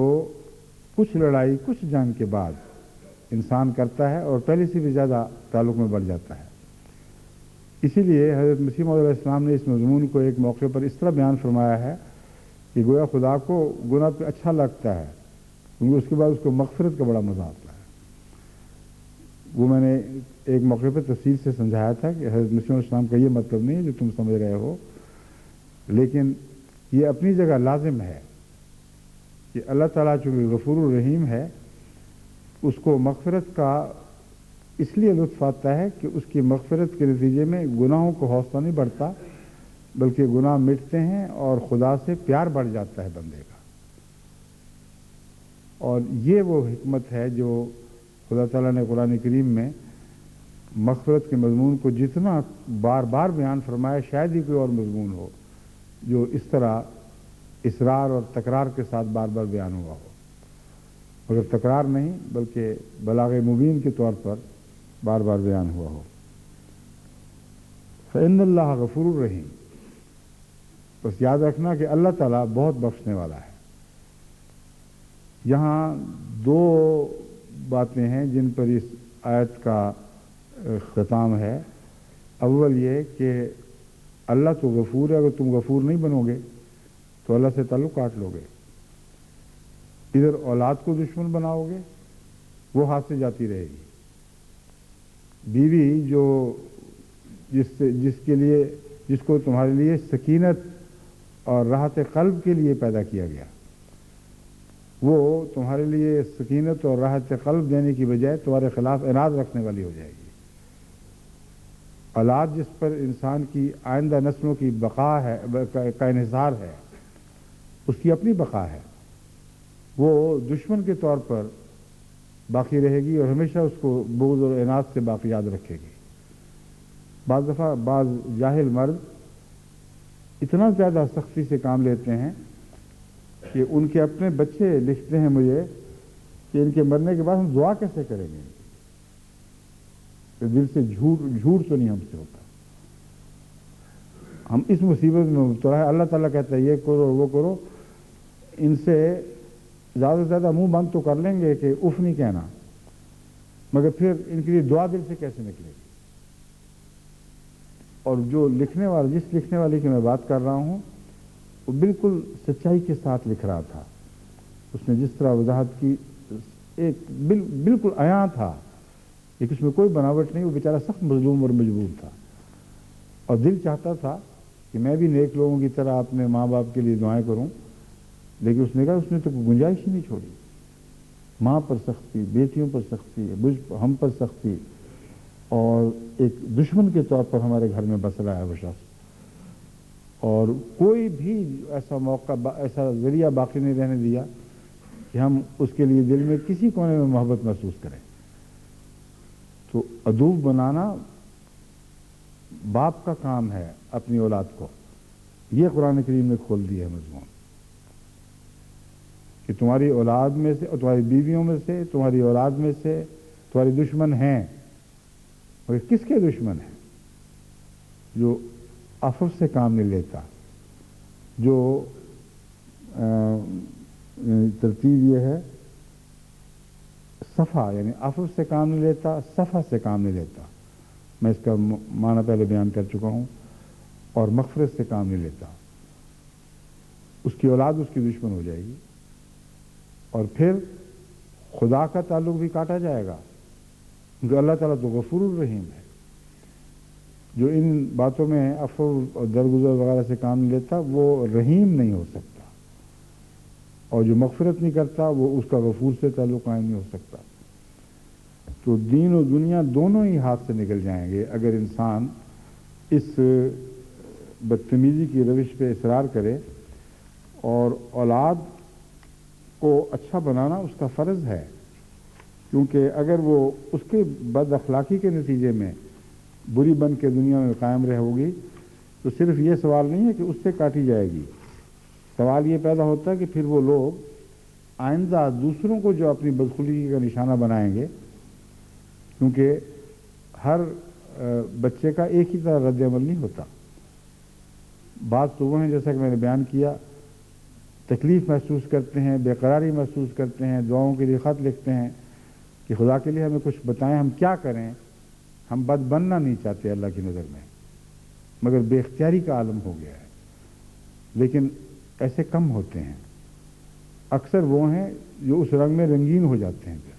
کچھ لڑائی کچھ جنگ کے بعد انسان کرتا ہے، اور پہلے سے بھی زیادہ تعلق میں بڑھ جاتا ہے۔ اسی لیے حضرت مسیح موعود علیہ السلام نے اس مضمون کو ایک موقع پر اس طرح بیان فرمایا ہے کہ گویا خدا کو گناہ پہ اچھا لگتا ہے، کیونکہ اس کے بعد اس کو مغفرت کا بڑا مزہ آتا ہے۔ وہ میں نے ایک موقع پہ تفصیل سے سمجھایا تھا کہ حضرت مسیح علیہ السلام کا یہ مطلب نہیں ہے جو تم سمجھ رہے ہو، لیکن یہ اپنی جگہ لازم ہے کہ اللہ تعالیٰ چونکہ غفور الرحیم ہے، اس کو مغفرت کا اس لیے لطف آتا ہے کہ اس کی مغفرت کے نتیجے میں گناہوں کو حوصلہ نہیں بڑھتا، بلکہ گناہ مٹتے ہیں اور خدا سے پیار بڑھ جاتا ہے بندے کا۔ اور یہ وہ حکمت ہے جو خدا تعالیٰ نے قرآن کریم میں مغفرت کے مضمون کو جتنا بار بار بیان فرمایا، شاید ہی کوئی اور مضمون ہو جو اس طرح اصرار اور تکرار کے ساتھ بار بار بیان ہوا ہو، مگر تکرار نہیں بلکہ بلاغ مبین کے طور پر بار بار بیان ہوا ہو۔ فإن اللہ غفور الرحیم، بس یاد رکھنا کہ اللہ تعالیٰ بہت بخشنے والا ہے۔ یہاں دو باتیں ہیں جن پر اس آیت کا ختام ہے۔ اول یہ کہ اللہ تو غفور ہے، اگر تم غفور نہیں بنو گے تو اللہ سے تعلق کاٹ لو گے، ادھر اولاد کو دشمن بناؤ گے، وہ ہاتھ سے جاتی رہے گی۔ بیوی جو جس کو تمہارے لیے سکینت اور راحت قلب کے لیے پیدا کیا گیا، وہ تمہارے لیے سکینت اور راحت قلب دینے کی بجائے تمہارے خلاف عناد رکھنے والی ہو جائے گی۔ اولاد جس پر انسان کی آئندہ نسلوں کی بقا ہے، کا انحصار ہے، اس کی اپنی بقا ہے، وہ دشمن کے طور پر باقی رہے گی اور ہمیشہ اس کو بغض اور عناد سے باقی یاد رکھے گی۔ بعض دفعہ بعض جاہل مرد اتنا زیادہ سختی سے کام لیتے ہیں کہ ان کے اپنے بچے لکھتے ہیں مجھے کہ ان کے مرنے کے بعد ہم دعا کیسے کریں گے، کہ دل سے جھوٹ تو نہیں ہم سے ہوتا۔ ہم اس مصیبت میں مبتلا ہے، اللہ تعالیٰ کہتا ہے یہ کرو وہ کرو، ان سے زیادہ سے زیادہ منہ بند تو کر لیں گے کہ اف نہیں کہنا، مگر پھر ان کے لیے دعا دل سے کیسے نکلے گی۔ اور جو جس لکھنے والے کی میں بات کر رہا ہوں، وہ بالکل سچائی کے ساتھ لکھ رہا تھا۔ اس نے جس طرح وضاحت کی ایک بالکل عیاں تھا، ایک اس میں کوئی بناوٹ نہیں، وہ بیچارہ سخت مظلوم اور مجبور تھا، اور دل چاہتا تھا کہ میں بھی نیک لوگوں کی طرح اپنے ماں باپ کے لیے دعائیں کروں، لیکن اس نے کہا اس نے تو کوئی گنجائش ہی نہیں چھوڑی۔ ماں پر سختی، بیٹیوں پر سختی، ہم پر سختی، اور ایک دشمن کے طور پر ہمارے گھر میں بس رہا ہے وہ شخص، اور کوئی بھی ایسا موقع، ایسا ذریعہ باقی نہیں رہنے دیا کہ ہم اس کے لیے دل میں کسی کونے میں محبت محسوس کریں۔ تو ادوب بنانا باپ کا کام ہے اپنی اولاد کو، یہ قرآن کریم نے کھول دیا ہے مضمون کہ تمہاری اولاد میں سے اور تمہاری بیویوں میں سے، تمہاری اولاد میں سے تمہاری دشمن ہیں، اور کس کے دشمن ہیں؟ جو عفو سے کام نہیں لیتا، جو ترتیب یہ ہے صفا، یعنی عفو سے کام نہیں لیتا، صفا سے کام نہیں لیتا، میں اس کا معنی پہلے بیان کر چکا ہوں، اور مغفرت سے کام نہیں لیتا، اس کی اولاد اس کی دشمن ہو جائے گی، اور پھر خدا کا تعلق بھی کاٹا جائے گا، کیونکہ اللہ تعالیٰ تو غفور الرحیم ہے۔ جو ان باتوں میں عفو اور درگزر وغیرہ سے کام نہیں لیتا وہ رحیم نہیں ہو سکتا، اور جو مغفرت نہیں کرتا وہ اس کا غفور سے تعلق قائم نہیں ہو سکتا۔ تو دین و دنیا دونوں ہی ہاتھ سے نکل جائیں گے اگر انسان اس بدتمیزی کی روش پہ اصرار کرے، اور اولاد کو اچھا بنانا اس کا فرض ہے، کیونکہ اگر وہ اس کے بد اخلاقی کے نتیجے میں بری بن کے دنیا میں قائم رہ ہوگی تو صرف یہ سوال نہیں ہے کہ اس سے کاٹی جائے گی، سوال یہ پیدا ہوتا ہے کہ پھر وہ لوگ آئندہ دوسروں کو جو اپنی بدخلقی کا نشانہ بنائیں گے، کیونکہ ہر بچے کا ایک ہی طرح رد عمل نہیں ہوتا۔ بعض تو وہ ہیں جیسا کہ میں نے بیان کیا، تکلیف محسوس کرتے ہیں، بے قراری محسوس کرتے ہیں، دعاؤں کے لیے خط لکھتے ہیں کہ خدا کے لیے ہمیں کچھ بتائیں، ہم کیا کریں، ہم بد بننا نہیں چاہتے اللہ کی نظر میں، مگر بے اختیاری کا عالم ہو گیا ہے۔ لیکن ایسے کم ہوتے ہیں، اکثر وہ ہیں جو اس رنگ میں رنگین ہو جاتے ہیں۔ پھر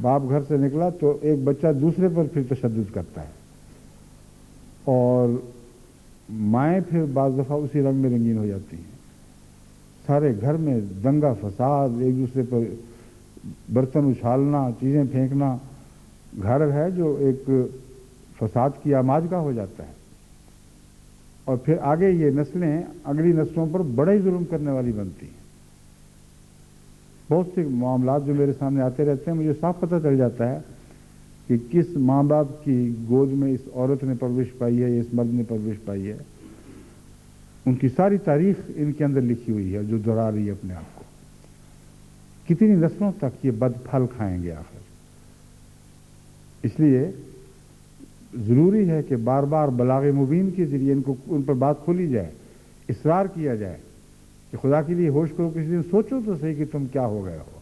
باپ گھر سے نکلا تو ایک بچہ دوسرے پر پھر تشدد کرتا ہے، اور مائیں پھر بعض دفعہ اسی رنگ میں رنگین ہو جاتی ہیں، سارے گھر میں دنگا فساد، ایک دوسرے پر برتن اچھالنا، چیزیں پھینکنا، گھر ہے جو ایک فساد کی آماج کا ہو جاتا ہے، اور پھر آگے یہ نسلیں اگلی نسلوں پر بڑا ہی ظلم کرنے والی بنتی ہیں۔ بہت سے معاملات جو میرے سامنے آتے رہتے ہیں، مجھے صاف پتہ چل جاتا ہے کہ کس ماں باپ کی گود میں اس عورت نے پرورش پائی ہے یا اس مرد نے پرورش پائی ہے، ان کی ساری تاریخ ان کے اندر لکھی ہوئی ہے جو دہرا رہی ہے اپنے آپ کو۔ کتنی نسلوں تک یہ بد پھل کھائیں گے آخر؟ اس لیے ضروری ہے کہ بار بار بلاغ مبین کے ذریعے ان پر بات کھولی جائے، اصرار کیا جائے کہ خدا کے لیے ہوش کرو، کسی دن سوچو تو صحیح کہ تم کیا ہو گئے ہو،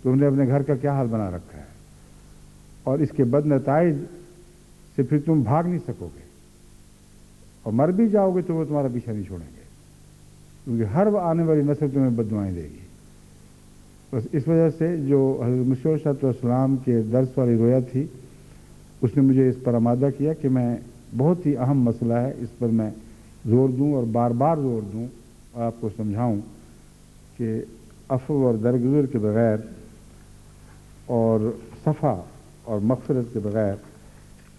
تم نے اپنے گھر کا کیا حال بنا رکھا ہے، اور اس کے بد نتائج سے پھر تم بھاگ نہیں سکو گے، اور مر بھی جاؤ گے تو وہ تمہارا پیچھا نہیں چھوڑیں گے، کیونکہ ہر آنے والی نسل تمہیں بد دعائیں دے گی۔ بس اس وجہ سے جو حضرت مسیح علیہ السلام کے درس والی رویا تھی، اس نے مجھے اس پر آمادہ کیا کہ میں بہت ہی اہم مسئلہ ہے، اس پر میں زور دوں اور بار بار زور دوں اور آپ کو سمجھاؤں کہ عفو اور درگزر کے بغیر اور صفا اور مغفرت کے بغیر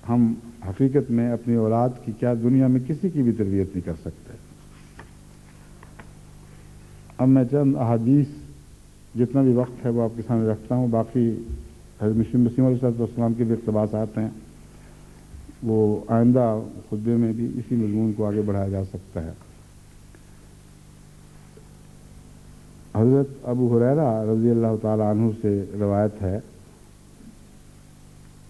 ہم حقیقت میں اپنی اولاد کی کیا دنیا میں کسی کی بھی تربیت نہیں کر سکتے۔ اب میں چند احادیث جتنا بھی وقت ہے وہ آپ کے سامنے رکھتا ہوں، باقی حضرت مسیح علیہ السلام کے بھی اقتباسات ہیں، وہ آئندہ خطبے میں بھی اسی مضمون کو آگے بڑھایا جا سکتا ہے۔ حضرت ابو ہریرہ رضی اللہ تعالی عنہ سے روایت ہے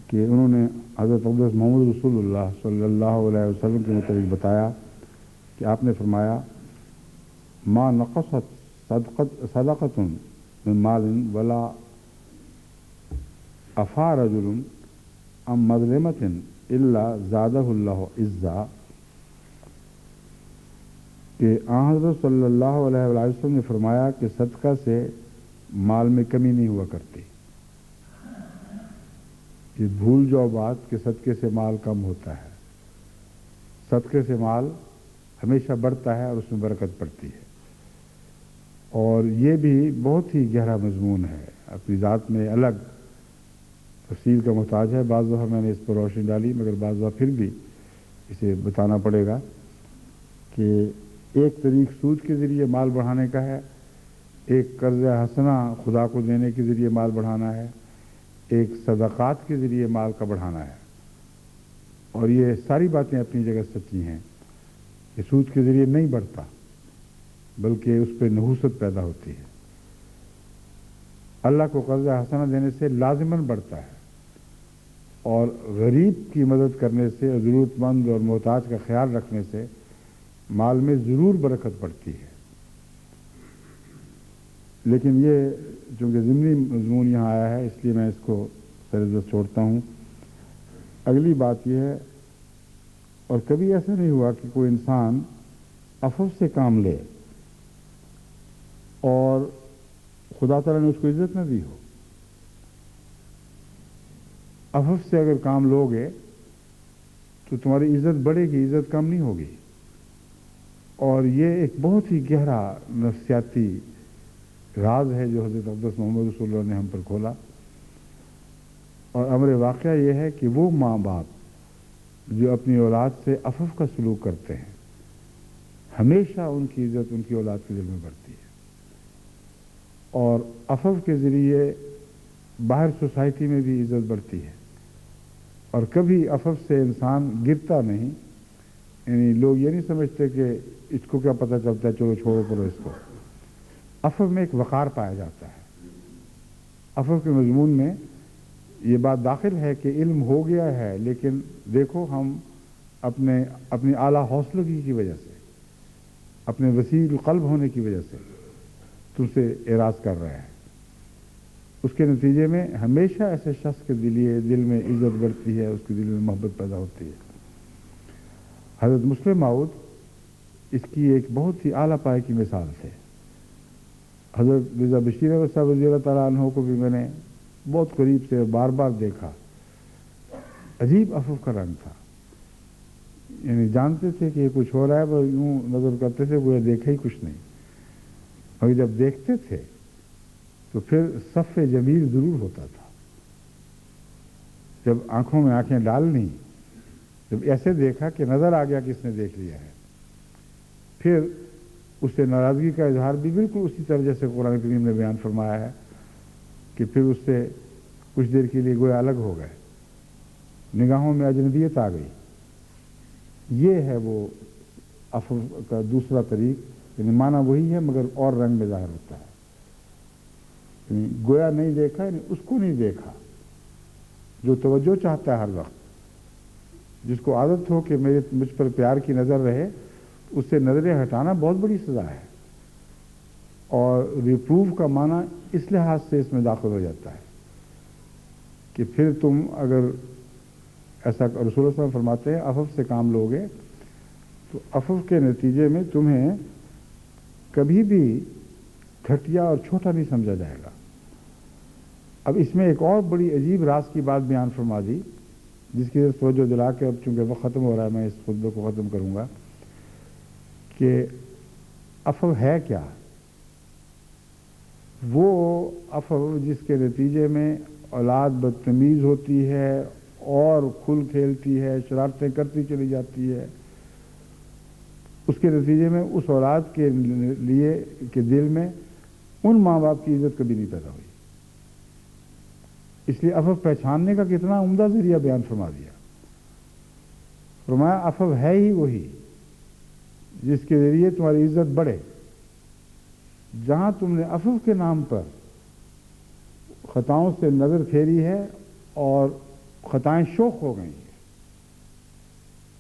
کہ انہوں نے حضرت اقدس محمد رسول اللہ صلی اللہ علیہ وسلم کے متعلق بتایا کہ آپ نے فرمایا، ما نقصت صدقۃ من مال ولا افا رجل عن مظلمۃ الا زادہ اللہ عزا، کہ آن حضرت صلی اللہ علیہ وسلم نے فرمایا کہ صدقہ سے مال میں کمی نہیں ہوا کرتی، کہ بھول جاؤ بات کہ صدقے سے مال کم ہوتا ہے، صدقے سے مال ہمیشہ بڑھتا ہے اور اس میں برکت پڑتی ہے۔ اور یہ بھی بہت ہی گہرا مضمون ہے، اپنی ذات میں الگ تفصیل کا محتاج ہے۔ بعض دفعہ میں نے اس پر روشنی ڈالی، مگر بعض دفعہ پھر بھی اسے بتانا پڑے گا کہ ایک طریق سود کے ذریعے مال بڑھانے کا ہے، ایک قرض حسنہ خدا کو دینے کے ذریعے مال بڑھانا ہے، ایک صدقات کے ذریعے مال کا بڑھانا ہے۔ اور یہ ساری باتیں اپنی جگہ سچی ہیں کہ سود کے ذریعے نہیں بڑھتا، بلکہ اس پہ نحوست پیدا ہوتی ہے۔ اللہ کو قرض حسنہ دینے سے لازماً بڑھتا ہے، اور غریب کی مدد کرنے سے اور ضرورت مند اور محتاج کا خیال رکھنے سے مال میں ضرور برکت پڑتی ہے۔ لیکن یہ چونکہ ضمنی مضمون یہاں آیا ہے، اس لیے میں اس کو سرزد چھوڑتا ہوں۔ اگلی بات یہ ہے، اور کبھی ایسا نہیں ہوا کہ کوئی انسان عفو سے کام لے اور خدا تعالیٰ نے اس کو عزت نہ دی ہو۔ عفو سے اگر کام لوگے تو تمہاری عزت بڑھے گی، عزت کم نہیں ہوگی۔ اور یہ ایک بہت ہی گہرا نفسیاتی راز ہے جو حضرت اقدس محمد رسول اللہ نے ہم پر کھولا۔ اور امر واقعہ یہ ہے کہ وہ ماں باپ جو اپنی اولاد سے عفو کا سلوک کرتے ہیں، ہمیشہ ان کی عزت ان کی اولاد کے دل میں بڑھتی ہے، اور عفو کے ذریعے باہر سوسائٹی میں بھی عزت بڑھتی ہے۔ اور کبھی عفو سے انسان گرتا نہیں، یعنی لوگ یہ نہیں سمجھتے کہ اس کو کیا پتہ چلتا ہے، چلو چھوڑو کرو اس کو۔ عفو میں ایک وقار پایا جاتا ہے۔ عفو کے مضمون میں یہ بات داخل ہے کہ علم ہو گیا ہے، لیکن دیکھو ہم اپنی اعلیٰ حوصلگی کی وجہ سے، اپنے وسیع القلب ہونے کی وجہ سے تم سے اعراض کر رہے ہیں۔ اس کے نتیجے میں ہمیشہ ایسے شخص کے دل میں عزت بڑھتی ہے، اس کے دل میں محبت پیدا ہوتی ہے۔ حضرت مسلم موعود اس کی ایک بہت ہی اعلیٰ پائے کی مثال تھے۔ حضرت مرزا بشیر احمد صاحب رضی اللہ تعالیٰ عنہ کو بھی میں نے بہت قریب سے بار بار دیکھا۔ عجیب عفو کا رنگ تھا، یعنی جانتے تھے کہ یہ کچھ ہو رہا ہے، پر یوں نظر کرتے تھے، وہ دیکھا ہی کچھ نہیں۔ اور جب دیکھتے تھے تو پھر صف جمیل ضرور ہوتا تھا۔ جب آنکھوں میں آنکھیں ڈالنی، جب ایسے دیکھا کہ نظر آ گیا کہ اس نے دیکھ لیا ہے، پھر اس سے ناراضگی کا اظہار بھی بالکل اسی طرح جیسے قرآن کریم نے بیان فرمایا ہے کہ پھر اس سے کچھ دیر کے لیے گویا الگ ہو گئے، نگاہوں میں اجنبیت آ گئی۔ یہ ہے وہ عفو کا دوسرا طریق، یعنی معنی وہی ہے مگر اور رنگ میں ظاہر ہوتا ہے۔ یعنی گویا نہیں دیکھا، یعنی اس کو نہیں دیکھا جو توجہ چاہتا ہے ہر وقت، جس کو عادت ہو کہ مجھ پر پیار کی نظر رہے، اس سے نظریں ہٹانا بہت بڑی سزا ہے۔ اور ریپروو کا معنی اس لحاظ سے اس میں داخل ہو جاتا ہے کہ پھر تم اگر ایسا، رسول اللہ صلی اللہ علیہ وسلم فرماتے ہیں عفو سے کام لوگے تو عفو کے نتیجے میں تمہیں کبھی بھی گھٹیا اور چھوٹا نہیں سمجھا جائے گا۔ اب اس میں ایک اور بڑی عجیب راز کی بات بیان فرما دی، جس کی توجہ دلا کے اب چونکہ وقت ختم ہو رہا ہے میں اس خطبے کو ختم کروں گا، کہ عفو ہے کیا؟ وہ عفو جس کے نتیجے میں اولاد بدتمیز ہوتی ہے اور کھل کھیلتی ہے، شرارتیں کرتی چلی جاتی ہے، اس کے نتیجے میں اس اولاد کے لیے کے دل میں ان ماں باپ کی عزت کبھی نہیں پیدا ہوئی۔ اس لیے عفو پہچاننے کا کتنا عمدہ ذریعہ بیان فرما دیا۔ فرمایا عفو ہے ہی وہی جس کے ذریعے تمہاری عزت بڑھے۔ جہاں تم نے عفو کے نام پر خطاؤں سے نظر پھیری ہے اور خطائیں شوخ ہو گئی ہیں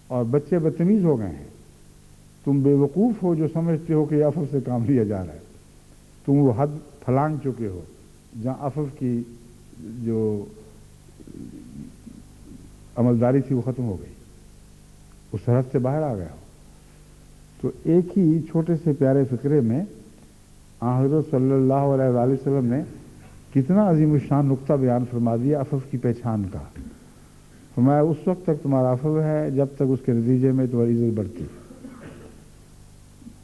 اور بچے بدتمیز ہو گئے ہیں، تم بے وقوف ہو جو سمجھتے ہو کہ یہ عفو سے کام لیا جا رہا ہے، تم وہ حد پھلانگ چکے ہو جہاں عفو کی جو عملداری تھی وہ ختم ہو گئی، اس سرحد سے باہر آ گیا ہو۔ تو ایک ہی چھوٹے سے پیارے فقرے میں حضرت صلی اللہ علیہ وآلہ وسلم نے کتنا عظیم الشان نقطہ بیان فرما دیا عفو کی پہچان کا۔ فرمایا اس وقت تک تمہارا عفو ہے جب تک اس کے نتیجے میں تمہاری عزت بڑھتی،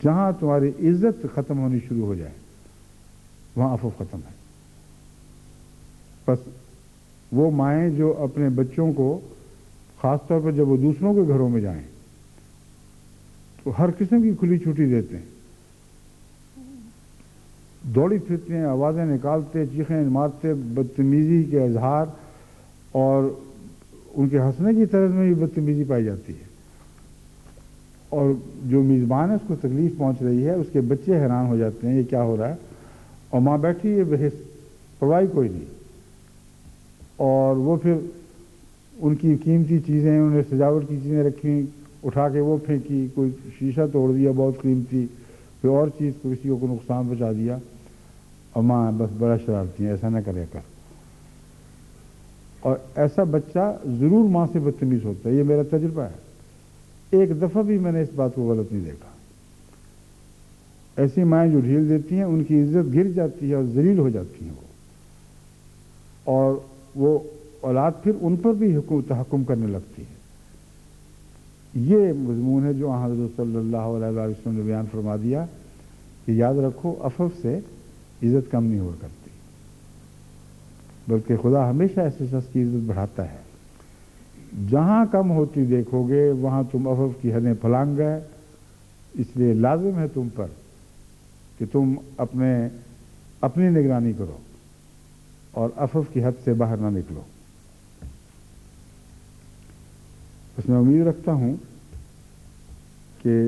جہاں تمہاری عزت ختم ہونی شروع ہو جائے وہاں عفو ختم ہے. بس وہ مائیں جو اپنے بچوں کو خاص طور پر جب وہ دوسروں کے گھروں میں جائیں تو ہر قسم کی کھلی چھٹی دیتے ہیں, دوڑی پھرتے ہیں, آوازیں نکالتے, چیخیں مارتے, بدتمیزی کے اظہار, اور ان کے ہنسنے کی طرز میں بھی بدتمیزی پائی جاتی ہے, اور جو میزبان ہے اس کو تکلیف پہنچ رہی ہے, اس کے بچے حیران ہو جاتے ہیں یہ کیا ہو رہا ہے, اور ماں بیٹھی ہے بحث, پرواہی کوئی نہیں, اور وہ پھر ان کی قیمتی چیزیں, انہوں نے سجاوٹ کی چیزیں رکھی, اٹھا کے وہ پھینکی, کوئی شیشہ توڑ دیا بہت قیمتی, کوئی اور چیز کو کسی کو نقصان پہنچا دیا, اور ماں بس بڑا شرارتی ہے, ایسا نہ کرے کر. اور ایسا بچہ ضرور ماں سے بدتمیز ہوتا ہے, یہ میرا تجربہ ہے. ایک دفعہ بھی میں نے اس بات کو غلط نہیں دیکھا. ایسی مائیں جو ڈھیل دیتی ہیں ان کی عزت گر جاتی ہے اور ذلیل ہو جاتی ہیں وہ, اور وہ اولاد پھر ان پر بھی تحکم کرنے لگتی ہے. یہ مضمون ہے جو حضرت صلی اللہ علیہ وسلم نے بیان فرما دیا کہ یاد رکھو عفو سے عزت کم نہیں ہوا کرتی, بلکہ خدا ہمیشہ ایسے شخص کی عزت بڑھاتا ہے. جہاں کم ہوتی دیکھو گے وہاں تم عفو کی حدیں پھلانگ گئے, اس لیے لازم ہے تم پر کہ تم اپنی نگرانی کرو اور عفو کی حد سے باہر نہ نکلو. بس میں امید رکھتا ہوں کہ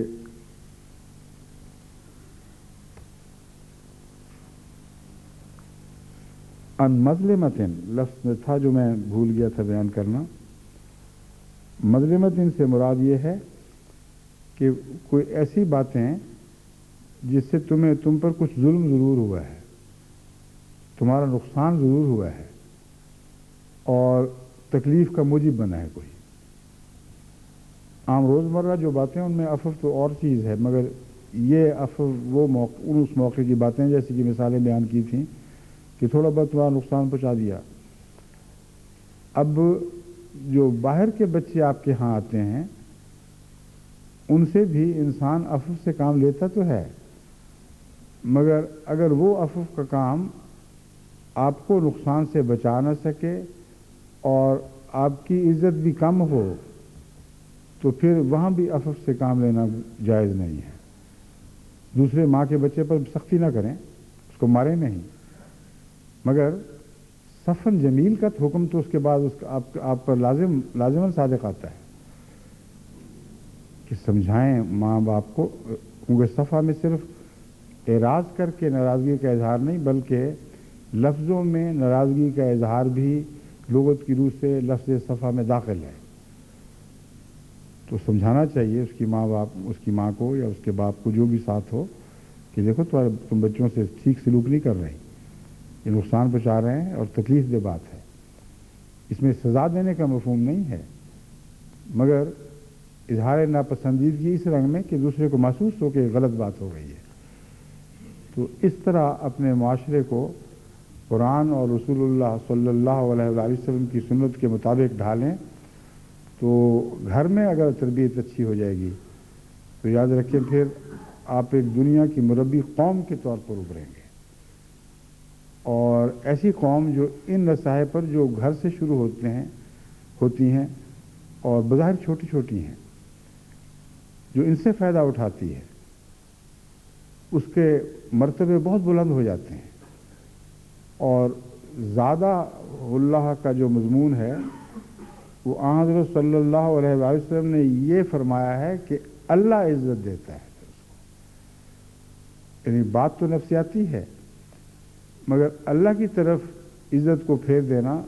ان مظلمتن لفظ میں تھا جو میں بھول گیا تھا بیان کرنا. مظلمتن سے مراد یہ ہے کہ کوئی ایسی باتیں جس سے تم پر کچھ ظلم ضرور ہوا ہے, تمہارا نقصان ضرور ہوا ہے, اور تکلیف کا موجب بنا ہے کوئی. عام روزمرہ جو باتیں ان میں عفو تو اور چیز ہے, مگر یہ عفو وہ اس موقع کی باتیں جیسے کہ مثالیں بیان کی تھیں کہ تھوڑا بہت تمہارا نقصان پہنچا دیا. اب جو باہر کے بچے آپ کے ہاں آتے ہیں ان سے بھی انسان عفو سے کام لیتا تو ہے, مگر اگر وہ عفو کا کام آپ کو نقصان سے بچا نہ سکے اور آپ کی عزت بھی کم ہو تو پھر وہاں بھی عفو سے کام لینا جائز نہیں ہے. دوسرے ماں کے بچے پر سختی نہ کریں, اس کو ماریں نہیں, مگر صفن جمیل کا حکم تو اس کے بعد آپ پر لازماً صادق آتا ہے کہ سمجھائیں ماں باپ کو, کیونکہ صفحہ میں صرف اعراض کر کے ناراضگی کا اظہار نہیں بلکہ لفظوں میں ناراضگی کا اظہار بھی لغت کی روح سے لفظ صفحہ میں داخل ہے. تو سمجھانا چاہیے اس کی ماں کو یا اس کے باپ کو جو بھی ساتھ ہو کہ دیکھو تم بچوں سے ٹھیک سلوک نہیں کر رہے, یہ نقصان پہنچا رہے ہیں اور تکلیف دہ بات ہے. اس میں سزا دینے کا مفہوم نہیں ہے, مگر اظہار ناپسندیدگی اس رنگ میں کہ دوسرے کو محسوس ہو کہ غلط بات ہو گئی ہے. تو اس طرح اپنے معاشرے کو قرآن اور رسول اللہ صلی اللہ علیہ وسلم کی سنت کے مطابق ڈھالیں تو گھر میں اگر تربیت اچھی ہو جائے گی تو یاد رکھیں پھر آپ ایک دنیا کی مربی قوم کے طور پر ابھریں گے, اور ایسی قوم جو ان نصائح پر جو گھر سے شروع ہوتی ہیں اور بظاہر چھوٹی چھوٹی ہیں, جو ان سے فائدہ اٹھاتی ہے, اس کے مرتبے بہت بلند ہو جاتے ہیں. اور زیادہ اللہ کا جو مضمون ہے وہ حضرت صلی اللہ علیہ وسلم نے یہ فرمایا ہے کہ اللہ عزت دیتا ہے اس کو. یعنی بات تو نفسیاتی ہے مگر اللہ کی طرف عزت کو پھیر دینا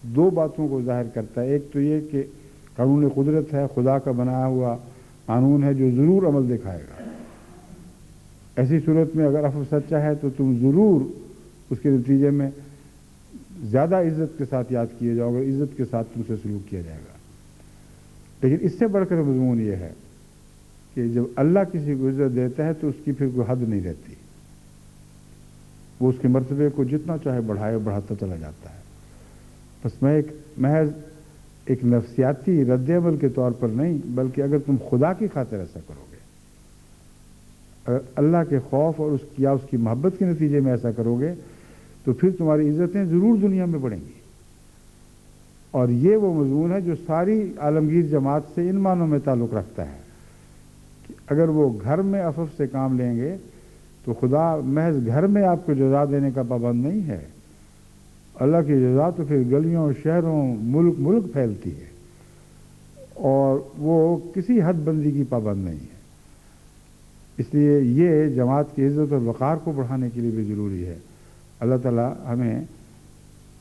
دو باتوں کو ظاہر کرتا ہے. ایک تو یہ کہ قانون قدرت ہے, خدا کا بنایا ہوا قانون ہے جو ضرور عمل دکھائے گا. ایسی صورت میں اگر عفو سچا ہے تو تم ضرور اس کے نتیجے میں زیادہ عزت کے ساتھ یاد کیے جاؤ گے, عزت کے ساتھ تم سے سلوک کیا جائے گا. لیکن اس سے بڑھ کر مضمون یہ ہے کہ جب اللہ کسی کو عزت دیتا ہے تو اس کی پھر کوئی حد نہیں رہتی, وہ اس کے مرتبے کو جتنا چاہے بڑھاتا چلا جاتا ہے. بس میں محض ایک نفسیاتی رد عمل کے طور پر نہیں بلکہ اگر تم خدا کی خاطر ایسا کرو گے, اگر اللہ کے خوف اور اس کی محبت کے نتیجے میں ایسا کرو گے تو پھر تمہاری عزتیں ضرور دنیا میں بڑھیں گی. اور یہ وہ مضمون ہے جو ساری عالمگیر جماعت سے ان معنوں میں تعلق رکھتا ہے کہ اگر وہ گھر میں عفف سے کام لیں گے تو خدا محض گھر میں آپ کو جزا دینے کا پابند نہیں ہے. اللہ کی جزا تو پھر گلیوں شہروں ملک ملک پھیلتی ہے اور وہ کسی حد بندی کی پابند نہیں ہے. اس لیے یہ جماعت کی عزت اور وقار کو بڑھانے کے لیے بھی ضروری ہے. اللہ تعالیٰ ہمیں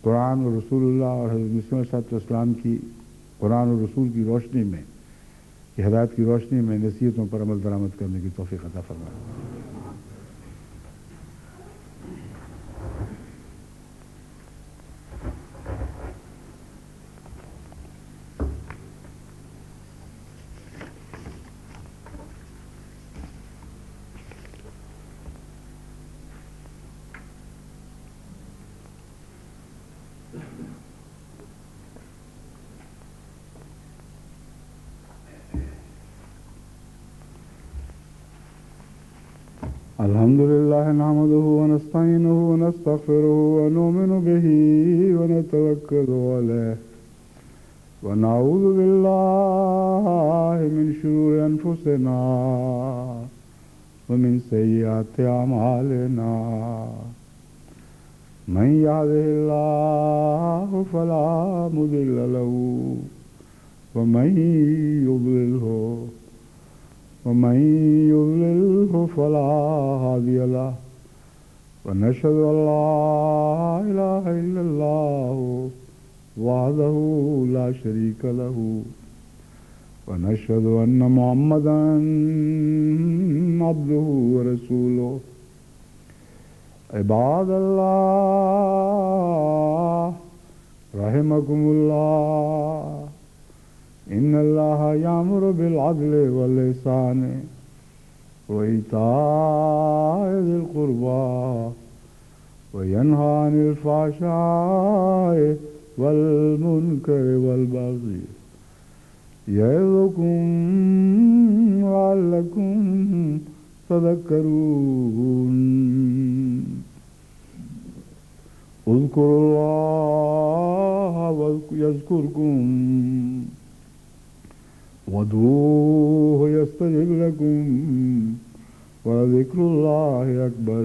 قرآن اور رسول اللہ اور حضرت مسیح علیہ السلام کی قرآن اور رسول کی روشنی میں کی ہدایت کی روشنی میں نصیحتوں پر عمل درآمد کرنے کی توفیق عطا فرمائے. الحمد لله نحمده ونستعينه ونستغفره ونؤمن به ونتوكل عليه ونعوذ بالله من شرور أنفسنا ومن سيئات أعمالنا من يهده الله فلا مضل له ومن يضلله فلا هادي له ونشهد أن لا إله إلا الله وحده لا شريك له ونشهد أن محمدا عبده ورسوله. عباد الله رحمكم الله إن الله يأمر بالعدل والإحسان وإيتاء ذي القربى وينهى عن الفحشاء والمنكر والبغي يعظكم لعلكم تذكرون. اذكروا الله يذكركم وادعوه يستجب لكم ولذكر الله أكبر.